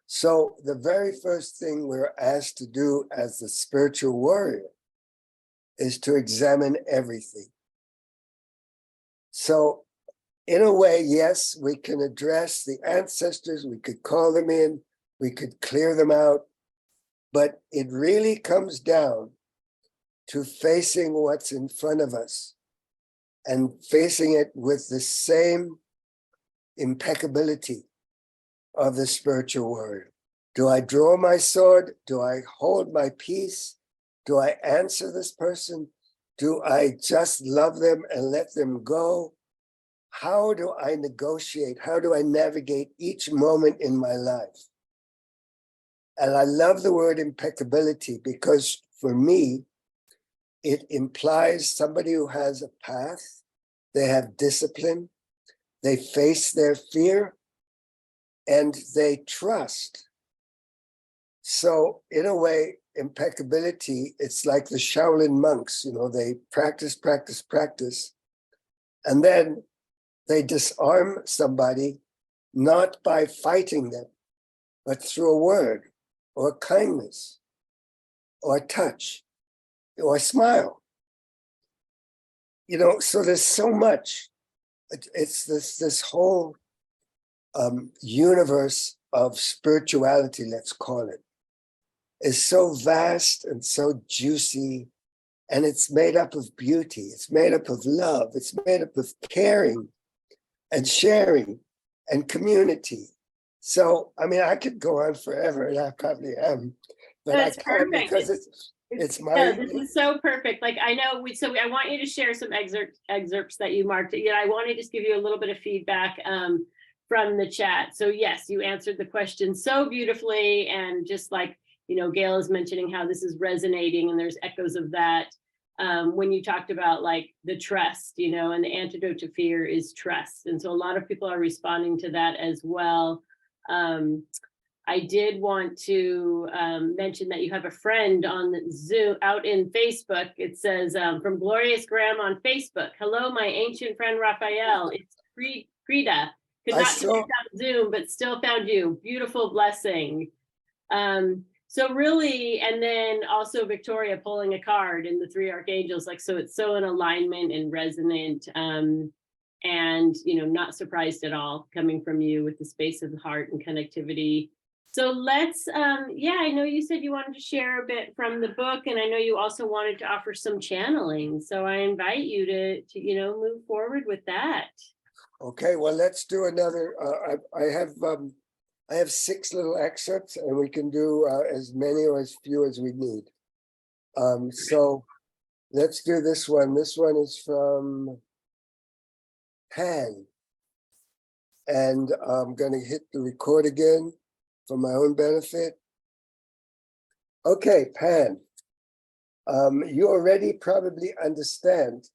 So the very first thing we're asked to do as the spiritual warrior is to examine everything. So in a way, yes, we can address the ancestors, we could call them in, We could clear them out, but it really comes down to facing what's in front of us and facing it with the same impeccability of the spiritual world. Do I draw my sword? Do I hold my peace? Do I answer this person? Do I just love them and let them go? How do I negotiate? How do I navigate each moment in my life? And I love the word impeccability because for me, it implies somebody who has a path, they have discipline, they face their fear, and they trust. So in a way, impeccability, it's like the Shaolin monks, they practice, practice, practice, and then they disarm somebody, not by fighting them, but through a word or kindness or a touch or a smile. So there's so much. It's this whole universe of spirituality, let's call it, is so vast and so juicy, and it's made up of beauty, it's made up of love, it's made up of caring and sharing and community. So, I could go on forever, and I probably am, but
That's
I can't
perfect.
because it's my.
No, this is so perfect. Like I know, I want you to share some excerpts that you marked. I want to just give you a little bit of feedback from the chat. So yes, you answered the question so beautifully, and just like Gail is mentioning how this is resonating, and there's echoes of that. When you talked about like the trust, and the antidote to fear is trust. And so a lot of people are responding to that as well. I did want to mention that you have a friend on Zoom out in Facebook. It says, from Glorious Graham on Facebook. Hello, my ancient friend Raphael. It's Frida. Could not connect on Zoom, but still found you. Beautiful blessing. So really, and then also Victoria pulling a card in the three archangels, so it's so in alignment and resonant, and not surprised at all coming from you with the space of the heart and connectivity. So let's, I know you said you wanted to share a bit from the book, and I know you also wanted to offer some channeling. So I invite you to move forward with that. Okay, well, let's do another. I have 6 little excerpts, and we can do as many or as few as we need. So let's do this one. This one is from Pan. And I'm going to hit the record again for my own benefit. Okay, Pan. You already probably understand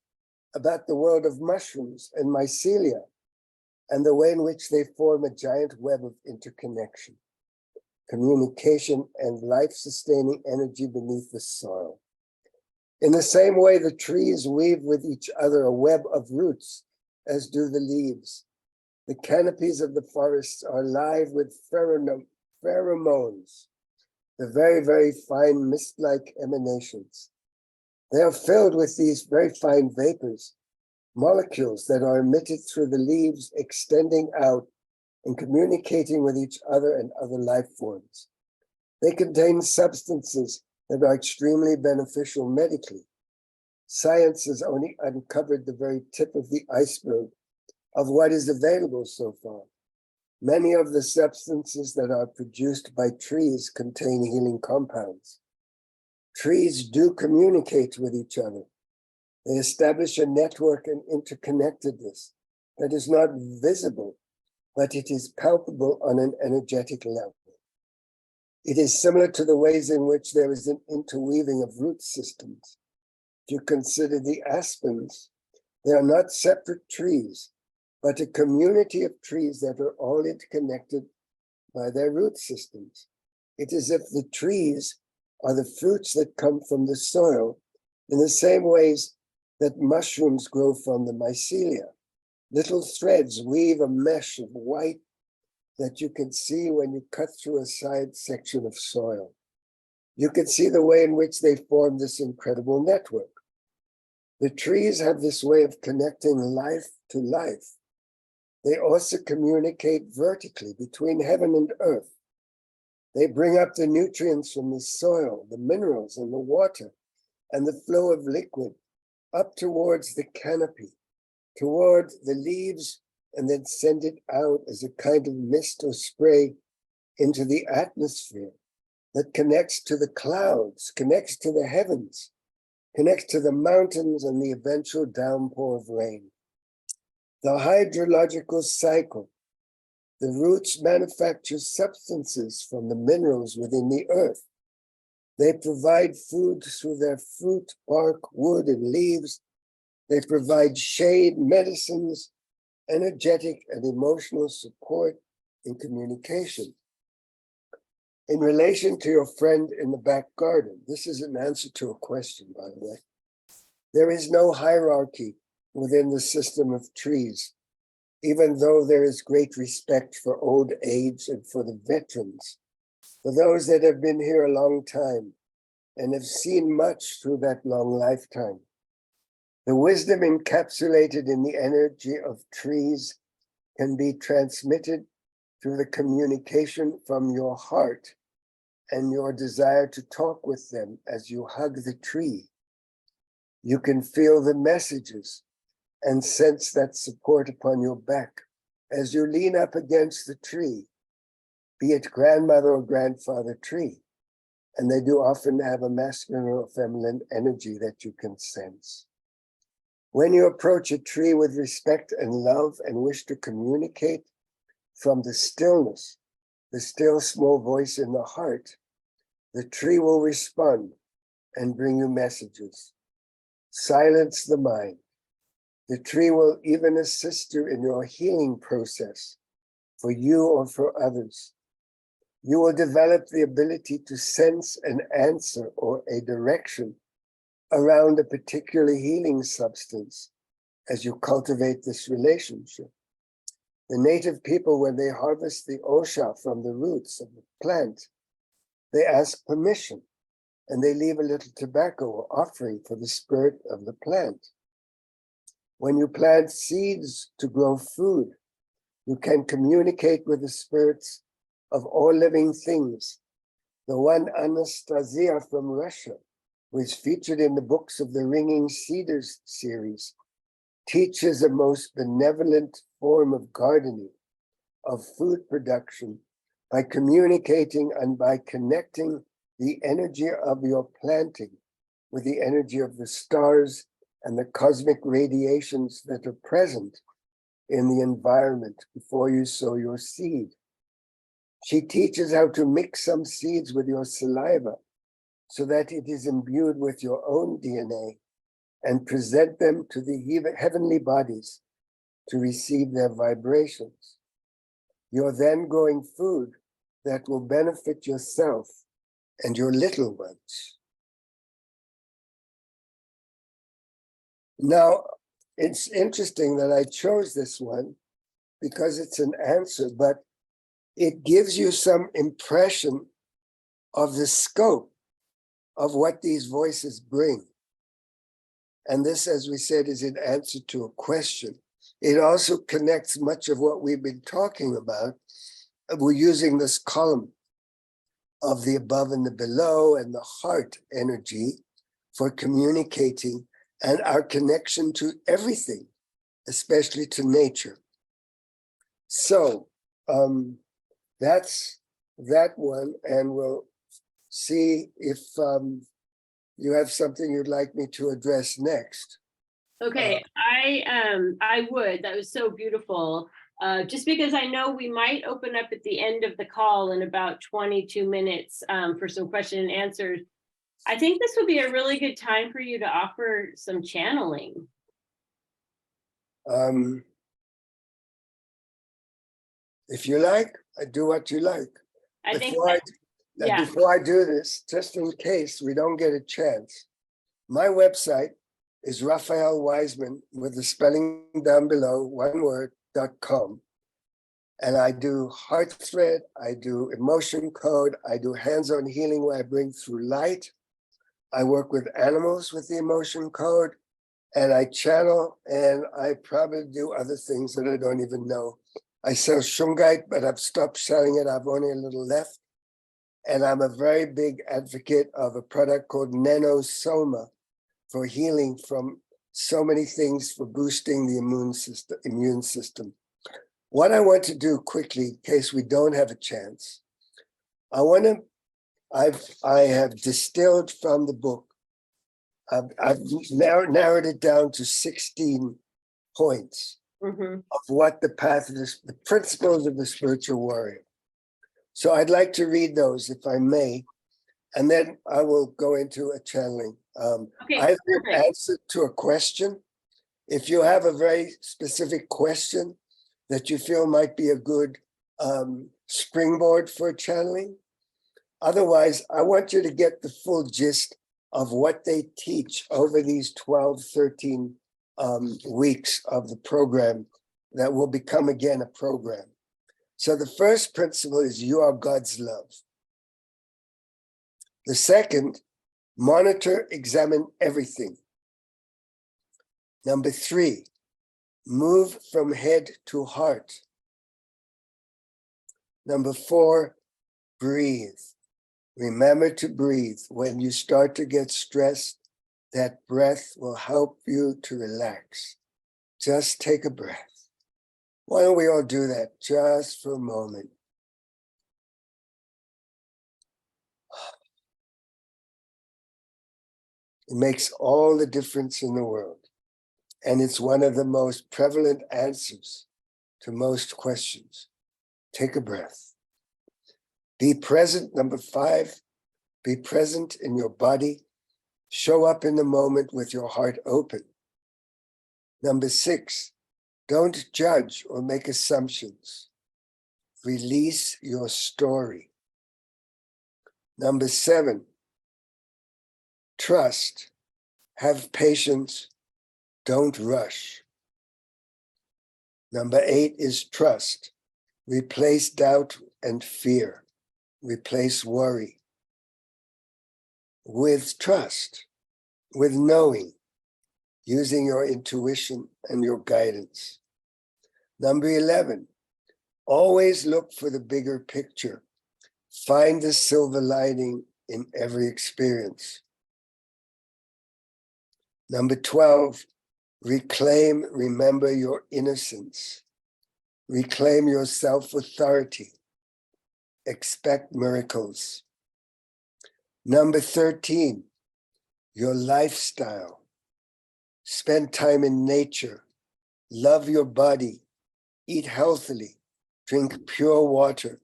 about the world of mushrooms and mycelia, and the way in which they form a giant web of interconnection, communication, and life-sustaining energy beneath the soil. In the same way, the trees weave with each other a web of roots, as do the leaves. The canopies of the forests are alive with pheromones, the very, very fine mist-like emanations. They are filled with these very fine vapors, molecules that are emitted through the leaves, extending out and communicating with each other and other life forms. They contain substances that are extremely beneficial medically. Science has only uncovered the very tip of the iceberg of what is available so far. Many of the substances that are produced by trees contain healing compounds. Trees do communicate with each other. They establish a network and interconnectedness that is not visible, but it is palpable on an energetic level. It is similar to the ways in which there is an interweaving of root systems. If you consider the aspens, they are not separate trees, but a community of trees that are all interconnected by their root systems. It is as if the trees are the fruits that come from the soil in the same ways that mushrooms grow from the mycelia. Little threads weave a mesh of white that you can see when you cut through a side section of soil. You can see the way in which they form this incredible network. The trees have this way of connecting life to life. They also communicate vertically between heaven and earth.
They bring up the nutrients from the soil, the minerals and the water, and the flow of liquid up towards the canopy, toward the leaves, and then send it out as a kind of mist or spray into the atmosphere that connects to the clouds, connects to the heavens, connects to the mountains and the eventual downpour of rain. The hydrological cycle. The roots manufacture substances from the minerals within the earth. They provide food through their fruit, bark, wood, and leaves. They provide shade, medicines, energetic and emotional support in communication. In relation to your friend in the back garden, this is an answer to a question, by the way. There is no hierarchy within the system of trees, even though there is great respect for old age and for the veterans, for those that have been here a long time and have seen much through that long lifetime. The wisdom encapsulated in the energy of trees can be transmitted through the communication from your heart and your desire to talk with them as you hug the tree. You can feel the messages and sense that support upon your back as you lean up against the tree, be it grandmother or grandfather tree. And they do often have a masculine or feminine energy that you can sense. When you approach a tree with respect and love and wish to communicate from the stillness, the still small voice in the heart, the tree will respond and bring you messages. Silence the mind. The tree will even assist you in your healing process for you or for others. You will develop the ability to sense an answer or a direction around a particular healing substance as you cultivate this relationship. The native people, when they harvest the osha from the roots of the plant, they ask permission and they leave a little tobacco or offering for the spirit of the plant. When you plant seeds to grow food, you can communicate with the spirits of all living things. The one Anastasia from Russia, who is featured in the books of the Ringing Cedars series, teaches a most benevolent form of gardening, of food production, by communicating and by connecting the energy of your planting with the energy of the stars and the cosmic radiations that are present in the environment before you sow your seed. She teaches how to mix some seeds with your saliva so that it is imbued with your own DNA and present them to the heavenly bodies to receive their vibrations. You're then growing food that will benefit yourself and your little ones. Now, it's interesting that I chose this one because it's an answer, but it gives you some impression of the scope of what these voices bring. And this, as we said, is an answer to a question. It also connects much of what we've been talking about. We're using this column of the above and the below and the heart energy for communicating and our connection to everything, especially to nature. So that's that one, and we'll see if you have something you'd like me to address next.
Okay, I would. That was so beautiful. Just because I know we might open up at the end of the call in about 22 minutes for some question and answers. I think this would be a really good time for you to offer some channeling.
If you like, I do what you like.
I think
Before I do this, just in case we don't get a chance, my website is Raphael Weisman with the spelling down below, one word, .com. And I do HeartThread, I do emotion code, I do hands-on healing where I bring through light. I work with animals with the emotion code, and I channel, and I probably do other things that I don't even know. I sell shungite, but I've stopped selling it. I've only a little left. And I'm a very big advocate of a product called Nanosoma for healing from so many things, for boosting the immune system. What I want to do quickly, in case we don't have a chance, I have distilled from the book. I've narrowed it down to 16 points
Mhm.
of what the path of this, the principles of the spiritual warrior. So I'd like to read those, if I may, and then I will go into a channeling.
Okay,
I have an
perfect.
answer to a question. If you have a very specific question that you feel might be a good springboard for channeling. Otherwise, I want you to get the full gist of what they teach over these 12, 13 weeks of the program that will become again a program. So the first principle is you are God's love. The second, monitor, examine everything. Number 3, move from head to heart. Number 4, breathe. Remember to breathe. When you start to get stressed, that breath will help you to relax. Just take a breath. Why don't we all do that just for a moment? It makes all the difference in the world. And it's one of the most prevalent answers to most questions. Take a breath. Be present. Number 5, be present in your body. Show up in the moment with your heart open. Number 6, don't judge or make assumptions. Release your story. Number 7, trust. Have patience. Don't rush. Number 8 is trust. Replace doubt and fear. Replace worry with trust, with knowing, using your intuition and your guidance. Number 11, always look for the bigger picture. Find the silver lining in every experience. Number 12, remember your innocence. Reclaim your self-authority. Expect miracles. Number 13, your lifestyle. Spend time in nature. Love your body. Eat healthily. Drink pure water.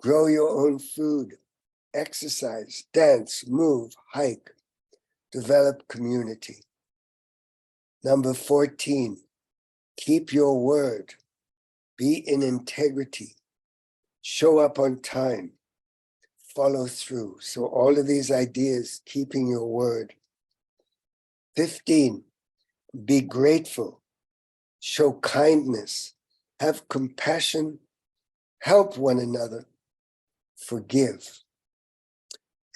Grow your own food. Exercise, dance, move, hike. Develop community. Number 14, keep your word. Be in integrity. Show up on time. Follow through. So all of these ideas, keeping your word. 15, be grateful. Show kindness. Have compassion. Help one another. Forgive.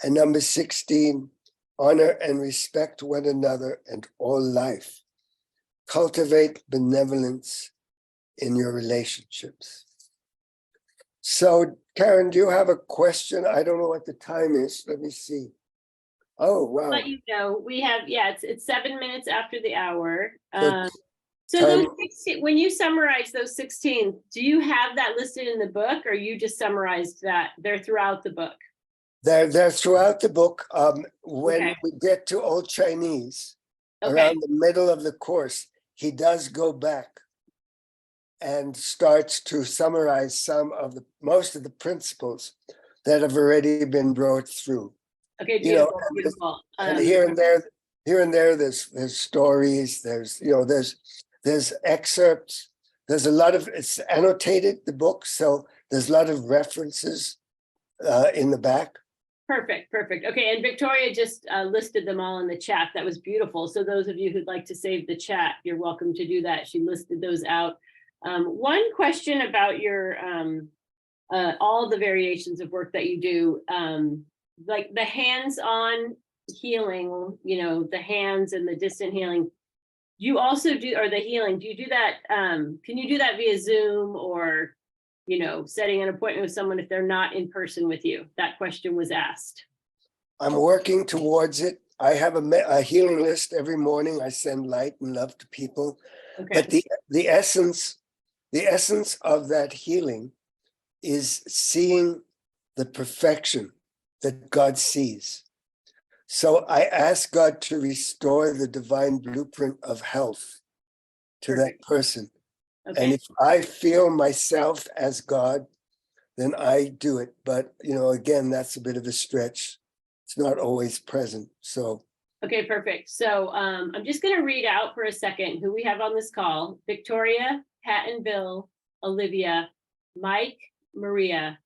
And number 16, honor and respect one another and all life. Cultivate benevolence in your relationships. So, Karen, do you have a question? I don't know what the time is. Let me see. Oh, wow.
Let you know, we have, it's 7 minutes after the hour.
So
So
time-
those 16, when you summarize those 16, do you have that listed in the book, or you just summarized that they're throughout the book?
They're throughout the book. When
Okay.
we get to Old Chinese,
Okay.
around the middle of the course, he does go back and starts to summarize most of the principles that have already been brought through.
Okay,
You know,
beautiful, beautiful.
And here and there, there's stories. There's excerpts. There's a lot of, it's annotated, the book, so there's a lot of references in the back.
Perfect. Okay, and Victoria just listed them all in the chat. That was beautiful. So those of you who'd like to save the chat, you're welcome to do that. She listed those out. One question about your all the variations of work that you do, like the hands-on healing, the hands and the distant healing. You also do, or the healing, do you do that? Can you do that via Zoom, or setting an appointment with someone if they're not in person with you? That question was asked.
I'm working towards it. I have a healing list every morning. I send light and love to people.
Okay.
But the essence of that healing is seeing the perfection that God sees. So I ask God to restore the divine blueprint of health to that person.
Okay.
And if I feel myself as God, then I do it. But, again, that's a bit of a stretch. It's not always present. So.
Okay, perfect. So I'm just going to read out for a second who we have on this call. Victoria, Pat and Bill, Olivia, Mike, Maria,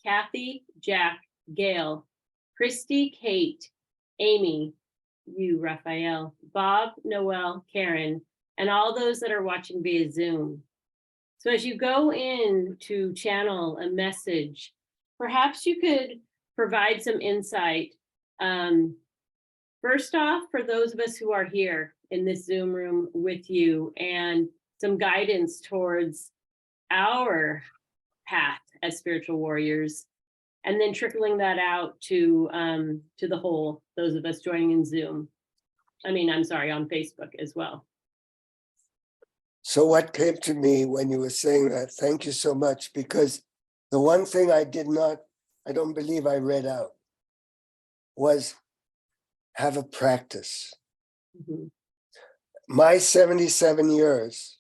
Kathy, Jack, Gail, Christy, Kate, Amy, you, Raphael, Bob, Noel, Karen, and all those that are watching via Zoom. So as you go in to channel a message, perhaps you could provide some insight. First off, for those of us who are here in this Zoom room with you, and some guidance towards our path as spiritual warriors, and then trickling that out to the whole, those of us joining in Zoom. On Facebook as well.
So what came to me when you were saying that, thank you so much, because the one thing I don't believe I read out was have a practice.
Mm-hmm.
My 77 years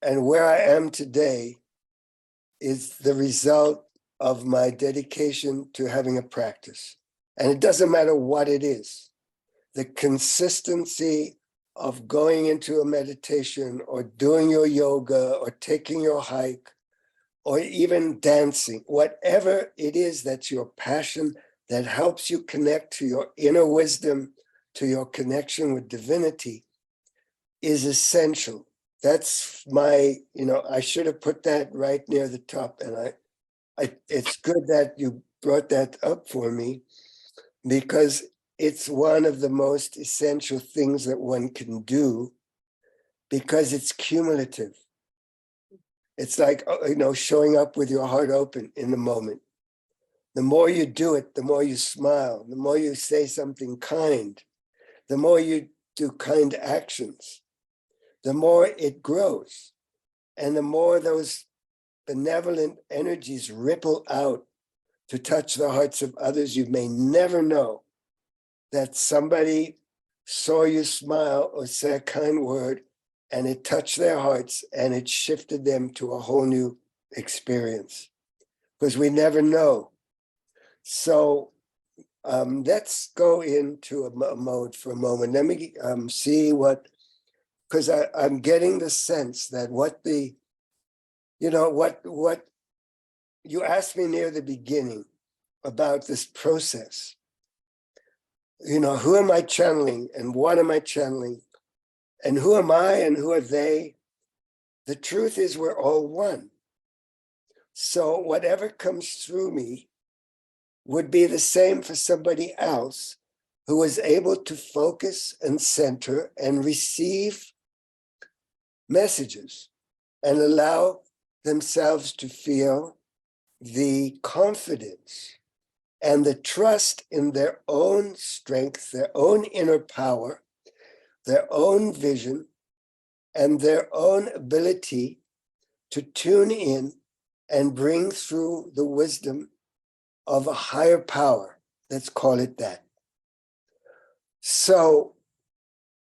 and where I am today is the result of my dedication to having a practice. And it doesn't matter what it is. The consistency of going into a meditation or doing your yoga or taking your hike or even dancing, whatever it is that's your passion that helps you connect to your inner wisdom, to your connection with divinity, is essential. That's my, I should have put that right near the top. And it's good that you brought that up for me, because it's one of the most essential things that one can do, because it's cumulative. It's like, showing up with your heart open in the moment. The more you do it, the more you smile, the more you say something kind, the more you do kind actions, the more it grows. And the more those benevolent energies ripple out to touch the hearts of others. You may never know that somebody saw you smile or say a kind word, and it touched their hearts and it shifted them to a whole new experience, because we never know. So let's go into a mode for a moment. Let me see because I'm getting the sense that what you asked me near the beginning about this process. Who am I channeling and what am I channeling? And who am I and who are they? The truth is we're all one. So whatever comes through me would be the same for somebody else who was able to focus and center and receive messages and allow themselves to feel the confidence and the trust in their own strength, their own inner power, their own vision, and their own ability to tune in and bring through the wisdom of a higher power. Let's call it that. So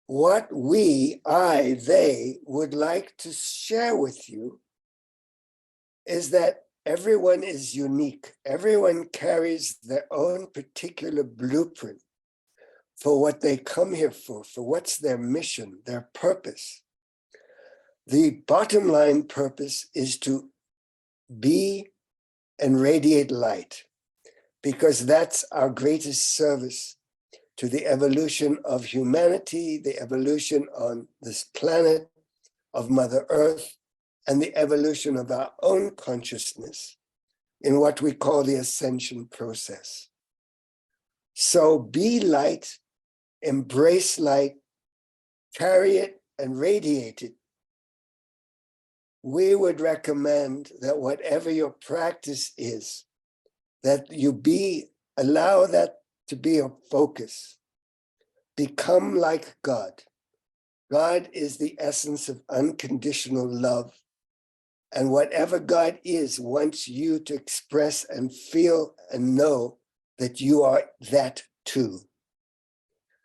what they would like to share with you is that everyone is unique. Everyone carries their own particular blueprint for what they come here for what's their mission, their purpose. The bottom line purpose is to be and radiate light, because that's our greatest service to the evolution of humanity, the evolution on this planet of Mother Earth, and the evolution of our own consciousness in what we call the ascension process. So be light, embrace light, carry it and radiate it we would recommend that whatever your practice is, that you allow that to be your focus. Become like God. God is the essence of unconditional love. And whatever God is wants you to express and feel and know that you are that too.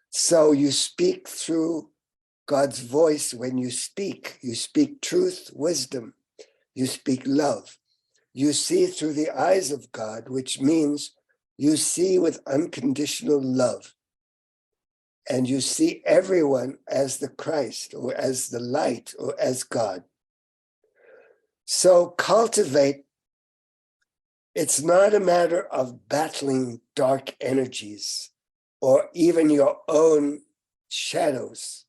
So you speak through God's voice when you speak. You speak truth, wisdom. You speak love. You see through the eyes of God, which means you see with unconditional love. And you see everyone as the Christ or as the light or as God. So cultivate. It's not a matter of battling dark energies or even your own shadows.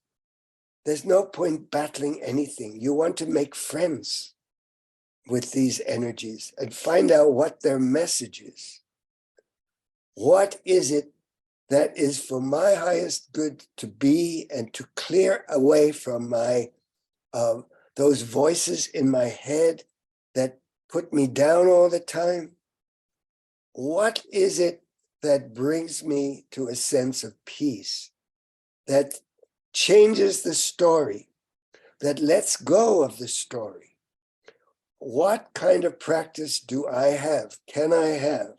There's no point battling anything. You want to make friends with these energies and find out what their message is. What is it that is for my highest good to be and to clear away from my those voices in my head that put me down all the time? What is it that brings me to a sense of peace, that changes the story, that lets go of the story? What kind of practice do I have, can I have,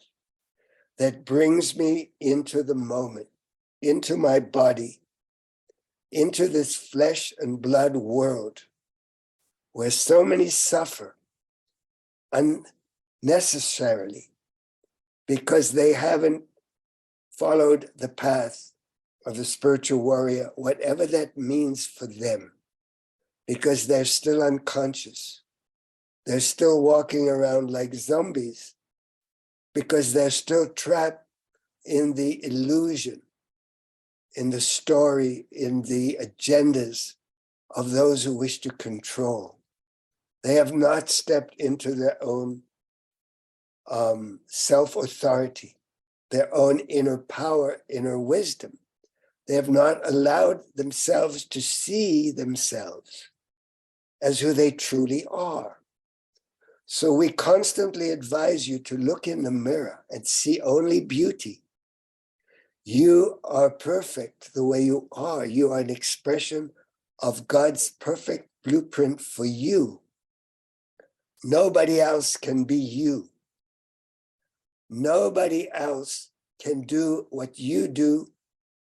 that brings me into the moment, into my body, into this flesh and blood world where so many suffer unnecessarily because they haven't followed the path of the spiritual warrior, whatever that means for them, because they're still unconscious. They're still walking around like zombies because they're still trapped in the illusion, in the story, in the agendas of those who wish to control. They have not stepped into their own self-authority, their own inner power, inner wisdom. They have not allowed themselves to see themselves as who they truly are. So we constantly advise you to look in the mirror and see only beauty. You are perfect the way you are. You are an expression of God's perfect blueprint for you. Nobody else can be you. Nobody else can do what you do,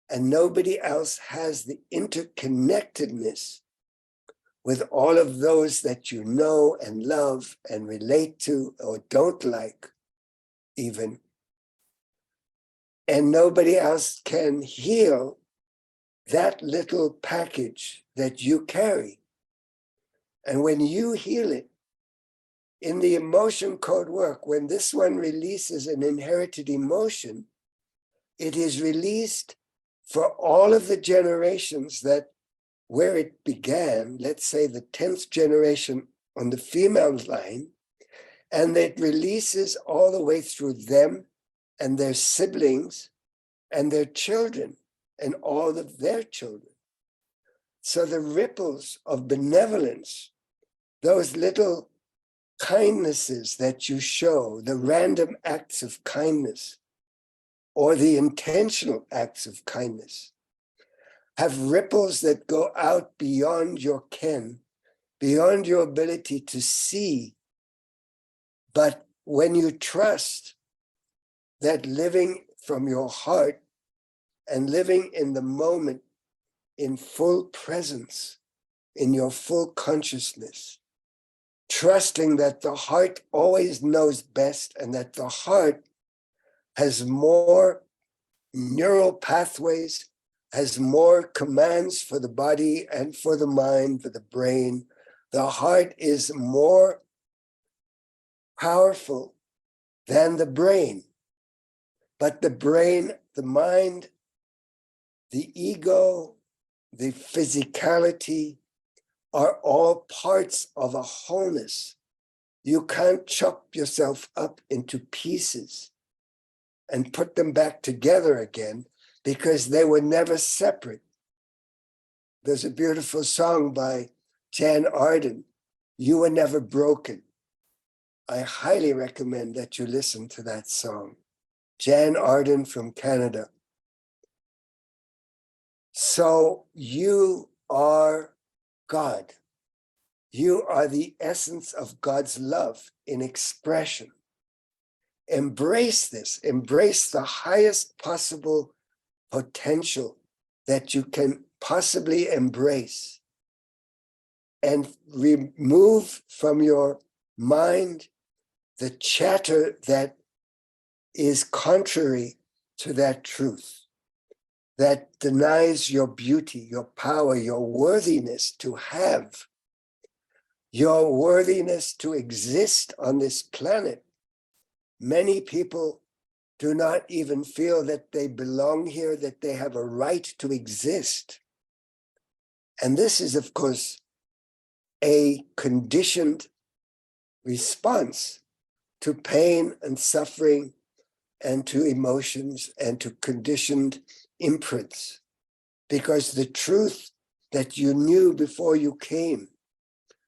and nobody else has the interconnectedness with all of those that you know and love and relate to or don't like even. And nobody else can heal that little package that you carry. And when you heal it, in the emotion code work, when this one releases an inherited emotion, it is released for all of the generations that where it began, let's say the 10th generation on the female line, and it releases all the way through them and their siblings and their children and all of their children. So the ripples of benevolence, those little kindnesses that you show, the random acts of kindness or the intentional acts of kindness, have ripples that go out beyond your ken, beyond your ability to see. But when you trust that living from your heart and living in the moment in full presence, in your full consciousness, trusting that the heart always knows best and that the heart has more neural pathways, has more commands for the body and for the mind, for the brain. The heart is more powerful than the brain. But the brain, the mind, the ego, the physicality are all parts of a wholeness. You can't chop yourself up into pieces and put them back together again because they were never separate. There's a beautiful song by Jan Arden You Were Never Broken. I highly recommend that you listen to that song. Jan Arden from Canada. So you are God. You are the essence of God's love in expression. Embrace this. Embrace the highest possible potential that you can possibly embrace, and remove from your mind the chatter that is contrary to that truth, that denies your beauty, your power, your worthiness to have, your worthiness to exist on this planet. Many people do not even feel that they belong here, that they have a right to exist. And this is, of course, a conditioned response to pain and suffering and to emotions and to conditioned imprints. Because the truth that you knew before you came,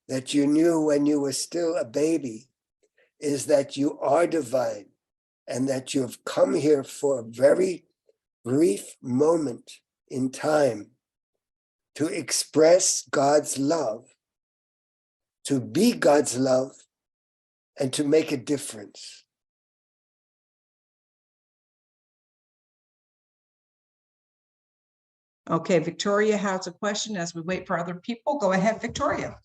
that you knew when you were still a baby, is that you are divine and that you have come here for a very brief moment in time to express God's love, to be God's love, and to make a difference.
Okay, Victoria has a question as we wait for other people. Go ahead, Victoria.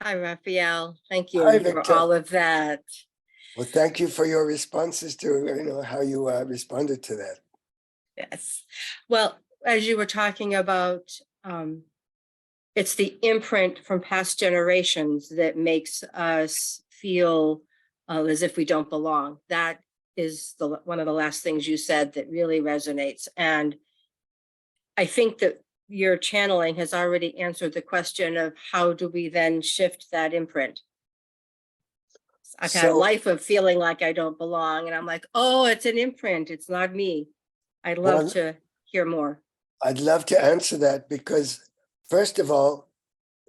Hi, Raphael. Thank
Hi,
you for
Victor.
all of that.
Well, thank you for your responses to how you responded to that.
Yes. Well, as you were talking about, it's the imprint from past generations that makes us feel as if we don't belong. That is one of the last things you said that really resonates. And I think that your channeling has already answered the question of how do we then shift that imprint? I've had a life of feeling like I don't belong, and I'm like, oh, it's an imprint. It's not me. I'd love to hear more.
I'd love to answer that because, first of all,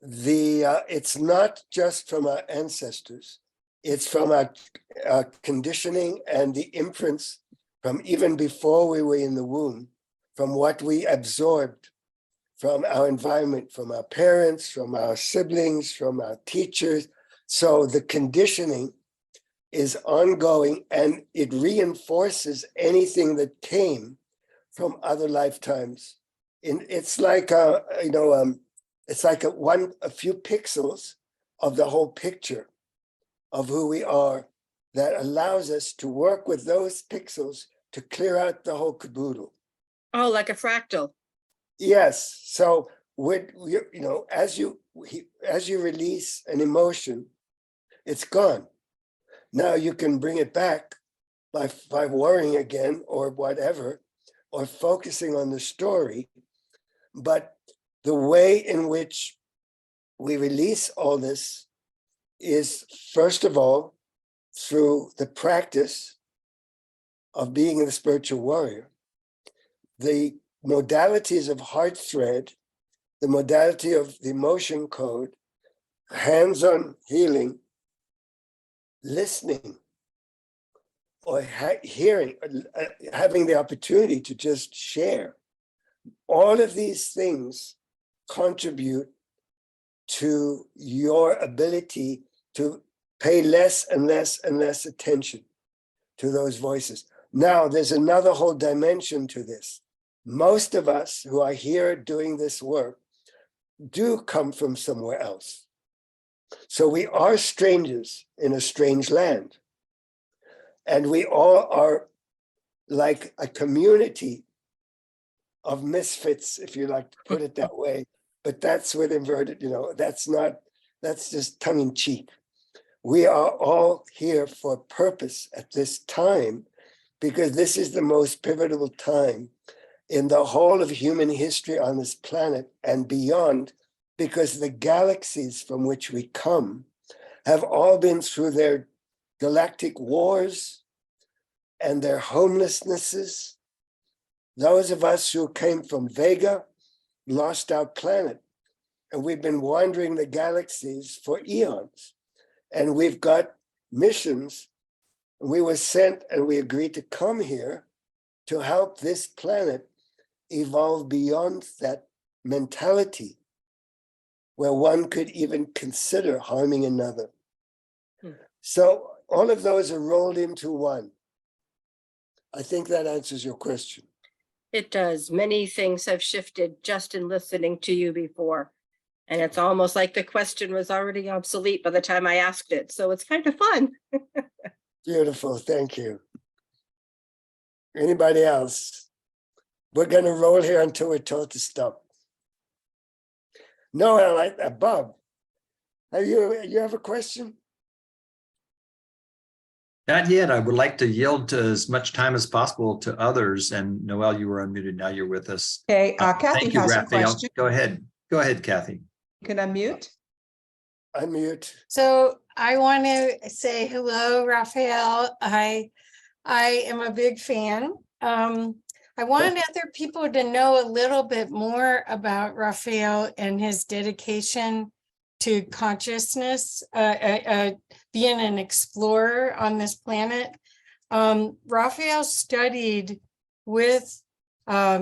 it's not just from our ancestors. It's from our conditioning and the imprints from even before we were in the womb, from what we absorbed from our environment, from our parents, from our siblings, from our teachers. So the conditioning is ongoing and it reinforces anything that came from other lifetimes. It's like it's like a few pixels of the whole picture of who we are that allows us to work with those pixels to clear out the whole caboodle.
Oh, like a fractal.
Yes. So as you release an emotion, it's gone. Now you can bring it back by worrying again or whatever, or focusing on the story. But the way in which we release all this is, first of all, through the practice of being the spiritual warrior. The modalities of HeartThread, the modality of the emotion code, hands-on healing, listening, or hearing, having the opportunity to just share. All of these things contribute to your ability to pay less and less and less attention to those voices. Now, there's another whole dimension to this. Most of us who are here doing this work do come from somewhere else. So we are strangers in a strange land. And we all are like a community of misfits, if you like to put it that way. But that's with inverted, that's just tongue in cheek. We are all here for a purpose at this time, because this is the most pivotal time in the whole of human history on this planet and beyond, because the galaxies from which we come have all been through their galactic wars and their homelessnesses. Those of us who came from Vega lost our planet. and we've been wandering the galaxies for eons. And we've got missions. We were sent and we agreed to come here to help this planet evolve beyond that mentality where one could even consider harming another. So all of those are rolled into one. I think that answers your question.
It does. Many things have shifted just in listening to you before. And it's almost like the question was already obsolete by the time I asked it. So it's kind of fun.
Beautiful, thank you. Anybody else? We're going to roll here until we're told to stop. No, Bob, you have a question?
Not yet. I would like to yield to as much time as possible to others. And Noelle, you were unmuted. Now you're with us.
Okay, Kathy
Thank you,
has a
Raphael.
question.
Go ahead. Go ahead, Kathy.
You can unmute.
Unmute.
So I want to say hello, Raphael. I am a big fan. I wanted other people to know a little bit more about Raphael and his dedication to consciousness, being an explorer on this planet. Raphael studied with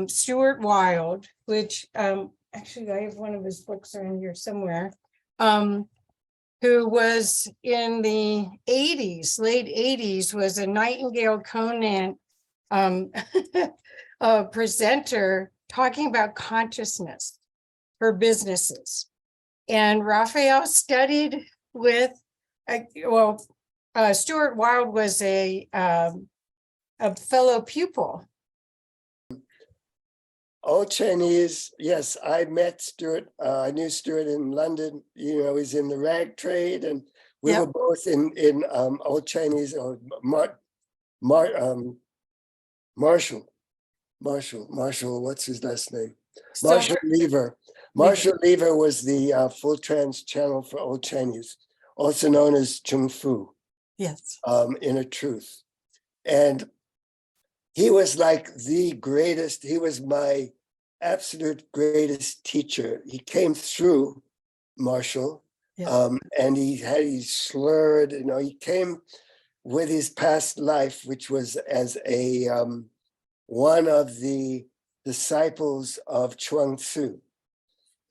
Stuart Wilde, which actually I have one of his books around here somewhere, who was in the 80s, late 80s, was a Nightingale Conant presenter talking about consciousness for businesses. And Raphael studied with, Stuart Wilde was a fellow pupil.
Old Chinese, yes, I met Stuart. I knew Stuart in London. You know, he's in the rag trade, and we
Yep.
were both in Old Chinese or Marshall. What's his last name? Marshall Lever. Marshall Lever was the full trans channel for Old Chinese, also known as Chung Fu.
Yes.
Inner Truth, and he was like the greatest. He was my absolute greatest teacher. He came through Marshall,
Yeah.
and he slurred. You know, he came with his past life, which was as a one of the disciples of Chuang Tzu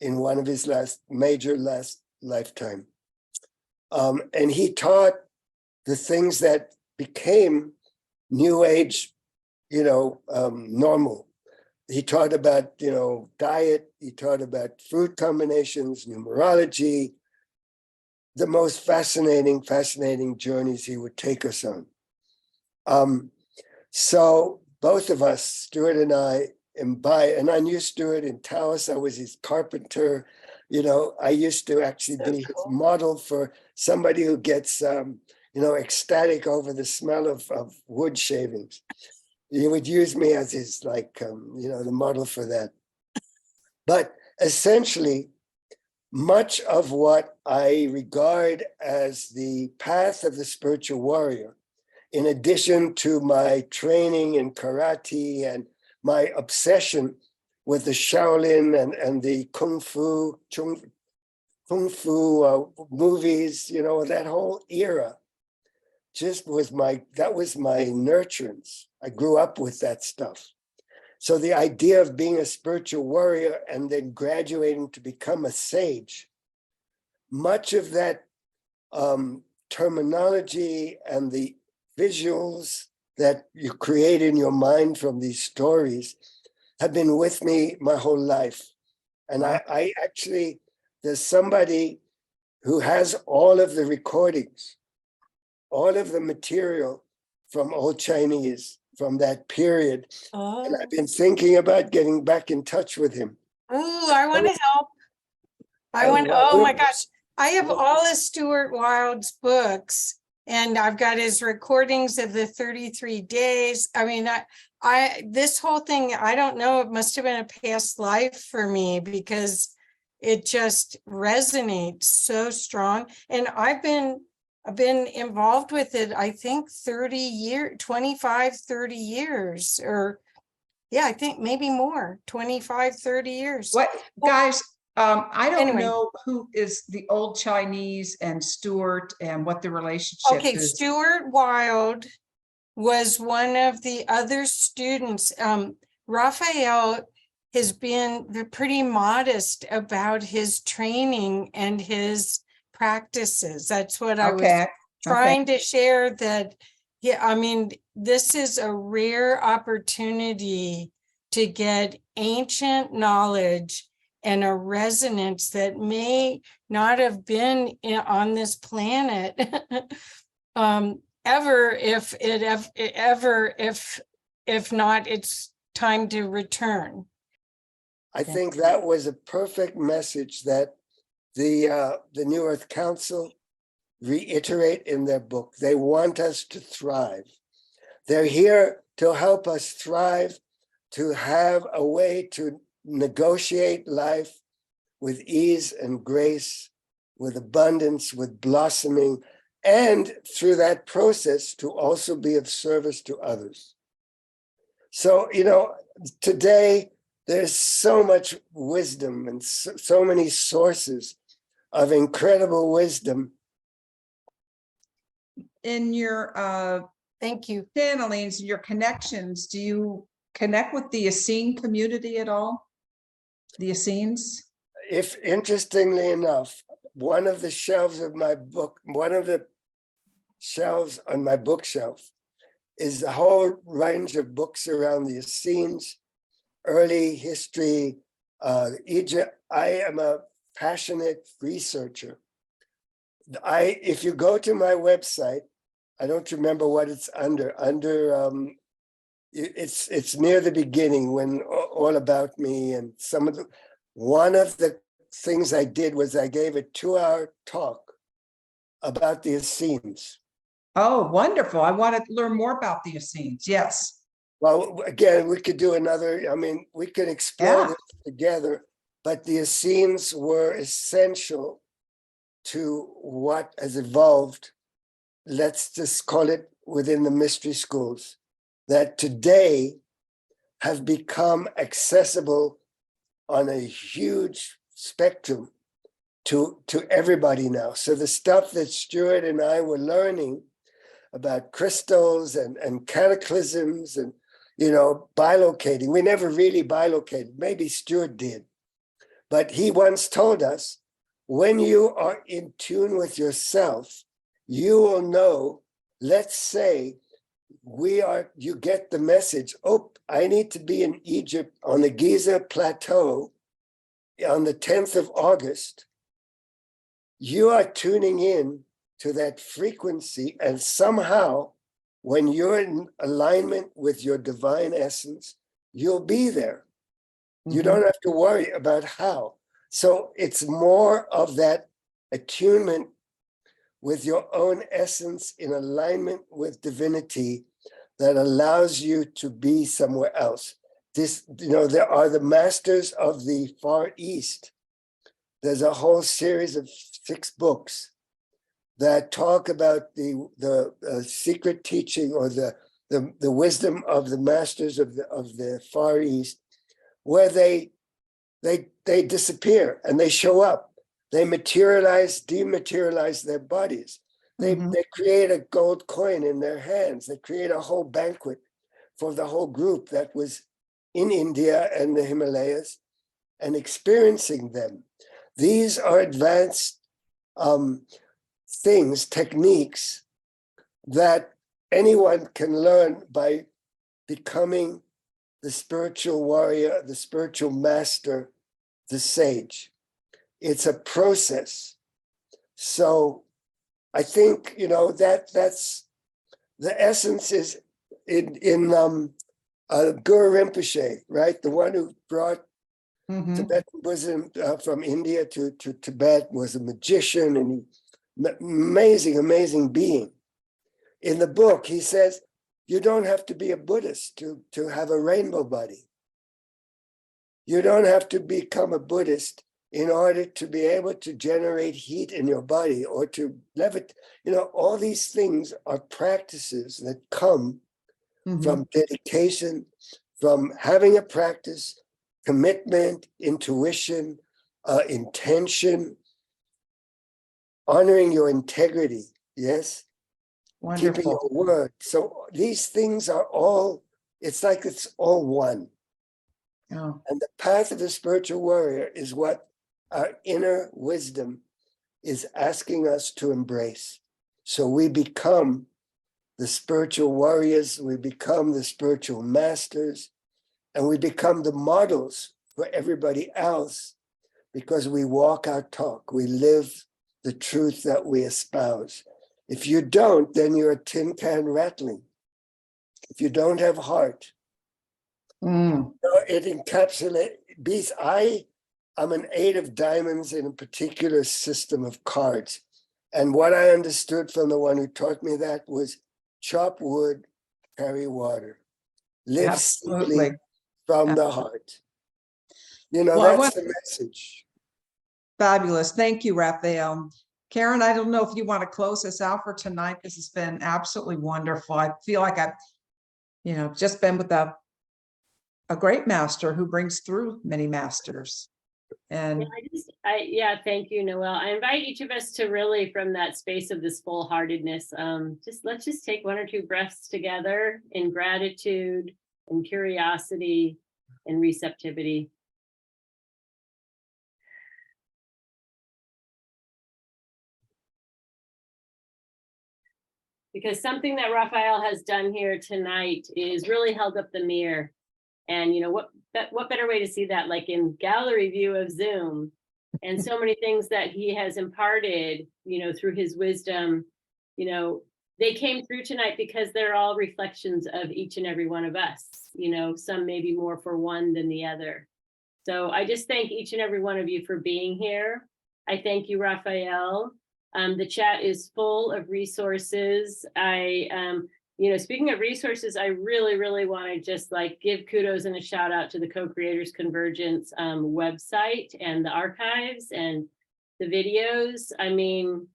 in one of his last lifetime, and he taught the things that became New Age, normal. He taught about, diet. He taught about fruit combinations, numerology, the most fascinating journeys he would take us on. So both of us, Stuart and I, and I knew Stuart in Taos. I was his carpenter. I used to actually be his model for somebody who gets, ecstatic over the smell of wood shavings. He would use me as his, the model for that. But essentially, much of what I regard as the path of the spiritual warrior, in addition to my training in karate and my obsession with the Shaolin and the Kung Fu movies, that whole era, that was my nurturance. I grew up with that stuff. So the idea of being a spiritual warrior and then graduating to become a sage, much of that terminology and the visuals that you create in your mind from these stories have been with me my whole life. And I actually, there's somebody who has all of the recordings, all of the material from Old Chinese, from that period.
Oh,
And I've been thinking about getting back in touch with him.
ooh, I want to help. Oh my gosh. I have all of Stuart Wilde's books, and I've got his recordings of the 33 days. I mean, this whole thing, I don't know, it must have been a past life for me because it just resonates so strong. And I've been involved with it, I think 25, 30 years, or yeah, I think maybe more, 25, 30 years.
What, guys, I don't
Anyway.
know who is the old Chinese and Stuart and what the relationship
Okay,
is.
Stuart Wilde was one of the other students. Raphael has been pretty modest about his training and his practices. That's what I was
Okay,
trying to share, that, yeah, I mean, this is a rare opportunity to get ancient knowledge and a resonance that may not have been on this planet ever, if not, it's time to return.
I think that was a perfect message that the New Earth Council reiterate in their book. They want us to thrive. They're here to help us thrive, to have a way to negotiate life with ease and grace, with abundance, with blossoming, and through that process to also be of service to others. So, today there's so much wisdom and so many sources of incredible wisdom.
in your
Thank you.
channelings, your connections, do you connect with the Essene community at all? The Essenes?
If interestingly enough, one of the shelves of my book, one of the shelves on my bookshelf is a whole range of books around the Essenes, early history, Egypt. I am a passionate researcher. If you go to my website, I don't remember what it's under. It's near the beginning, when All About Me and one of the things I did was I gave a 2-hour talk about the Essenes.
Oh, wonderful. I want to learn more about the Essenes. Yes.
Well, again, we could do another, we could explore this together, but the Essenes were essential to what has evolved. Let's just call it within the mystery schools, that today have become accessible on a huge spectrum to everybody now. So the stuff that Stuart and I were learning about crystals and cataclysms and, bilocating, we never really bilocated. Maybe Stuart did. But he once told us, when you are in tune with yourself, you will know, let's say you get the message, oh, I need to be in Egypt on the Giza Plateau on the 10th of August. You are tuning in to that frequency, and somehow when you're in alignment with your divine essence, you'll be there. You don't have to worry about how. So it's more of that attunement with your own essence in alignment with divinity that allows you to be somewhere else. There are the masters of the Far East. There's a whole series of 6 books that talk about the secret teaching or the wisdom of the masters of the Far East, where they disappear and they show up. They materialize, dematerialize their bodies. They create a gold coin in their hands. They create a whole banquet for the whole group that was in India and the Himalayas and experiencing them. These are advanced things, techniques that anyone can learn by becoming the spiritual warrior, the spiritual master, the sage. It's a process. So I think, that's the essence is in Guru Rinpoche, right? The one who brought Tibetan Buddhism from India to Tibet, was a magician and amazing being. In the book, he says, you don't have to be a Buddhist to have a rainbow body. You don't have to become a Buddhist in order to be able to generate heat in your body or to levitate. All these things are practices that come from dedication, from having a practice, commitment, intuition, intention, honoring your integrity, yes, keeping
Wonderful.
your word. So these things are all, it's like it's all one.
Oh,
And the path of the spiritual warrior is what our inner wisdom is asking us to embrace. So we become the spiritual warriors, we become the spiritual masters, and we become the models for everybody else because we walk our talk, we live the truth that we espouse. If you don't, then you're a tin can rattling. If you don't have heart,
mm,
it encapsulates. I'm an 8 of diamonds in a particular system of cards. And what I understood from the one who taught me that was chop wood, carry water, live
absolutely.
simply from the heart. You know,
Well,
that's the message.
Fabulous. Thank you, Raphael. Karen, I don't know if you want to close us out for tonight because it's been absolutely wonderful. I feel like I've, just been with a great master who brings through many masters. And
Thank you, Noelle. I invite each of us to really, from that space of this full-heartedness, let's just take 1 or 2 breaths together in gratitude and curiosity and receptivity. Because something that Raphael has done here tonight is really held up the mirror. And what better way to see that, like in gallery view of Zoom, and so many things that he has imparted, through his wisdom, they came through tonight because they're all reflections of each and every one of us. Some maybe more for one than the other. So I just thank each and every one of you for being here. I thank you, Raphael. The chat is full of resources. Speaking of resources, I really, really want to just give kudos and a shout out to the Co-Creators Convergence website and the archives and the videos. I mean,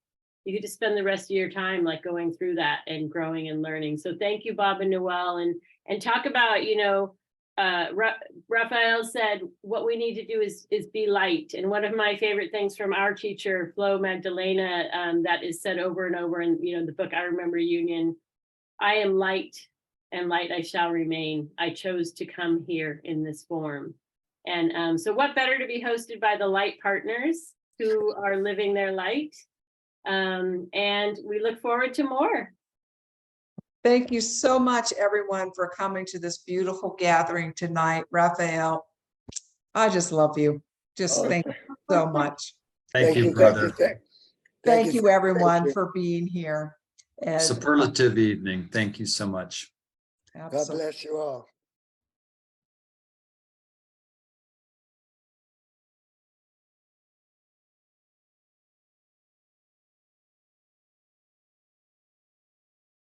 you could just spend the rest of your time going through that and growing and learning. So thank you, Bob and Noelle, and talk about, Raphael said what we need to do is be light. And one of my favorite things from our teacher, Flo Magdalena, that is said over and over in the book I Remember Union, I am light, and light I shall remain. I chose to come here in this form. And so what better to be hosted by the light partners who are living their light. And we look forward to more.
thank you so much, everyone, for coming to this beautiful gathering tonight. Raphael, I just love you. Just thank you so much.
Thank you, brother.
Thank you, everyone, for being here. And
Superlative evening. Thank you so much.
God bless you all.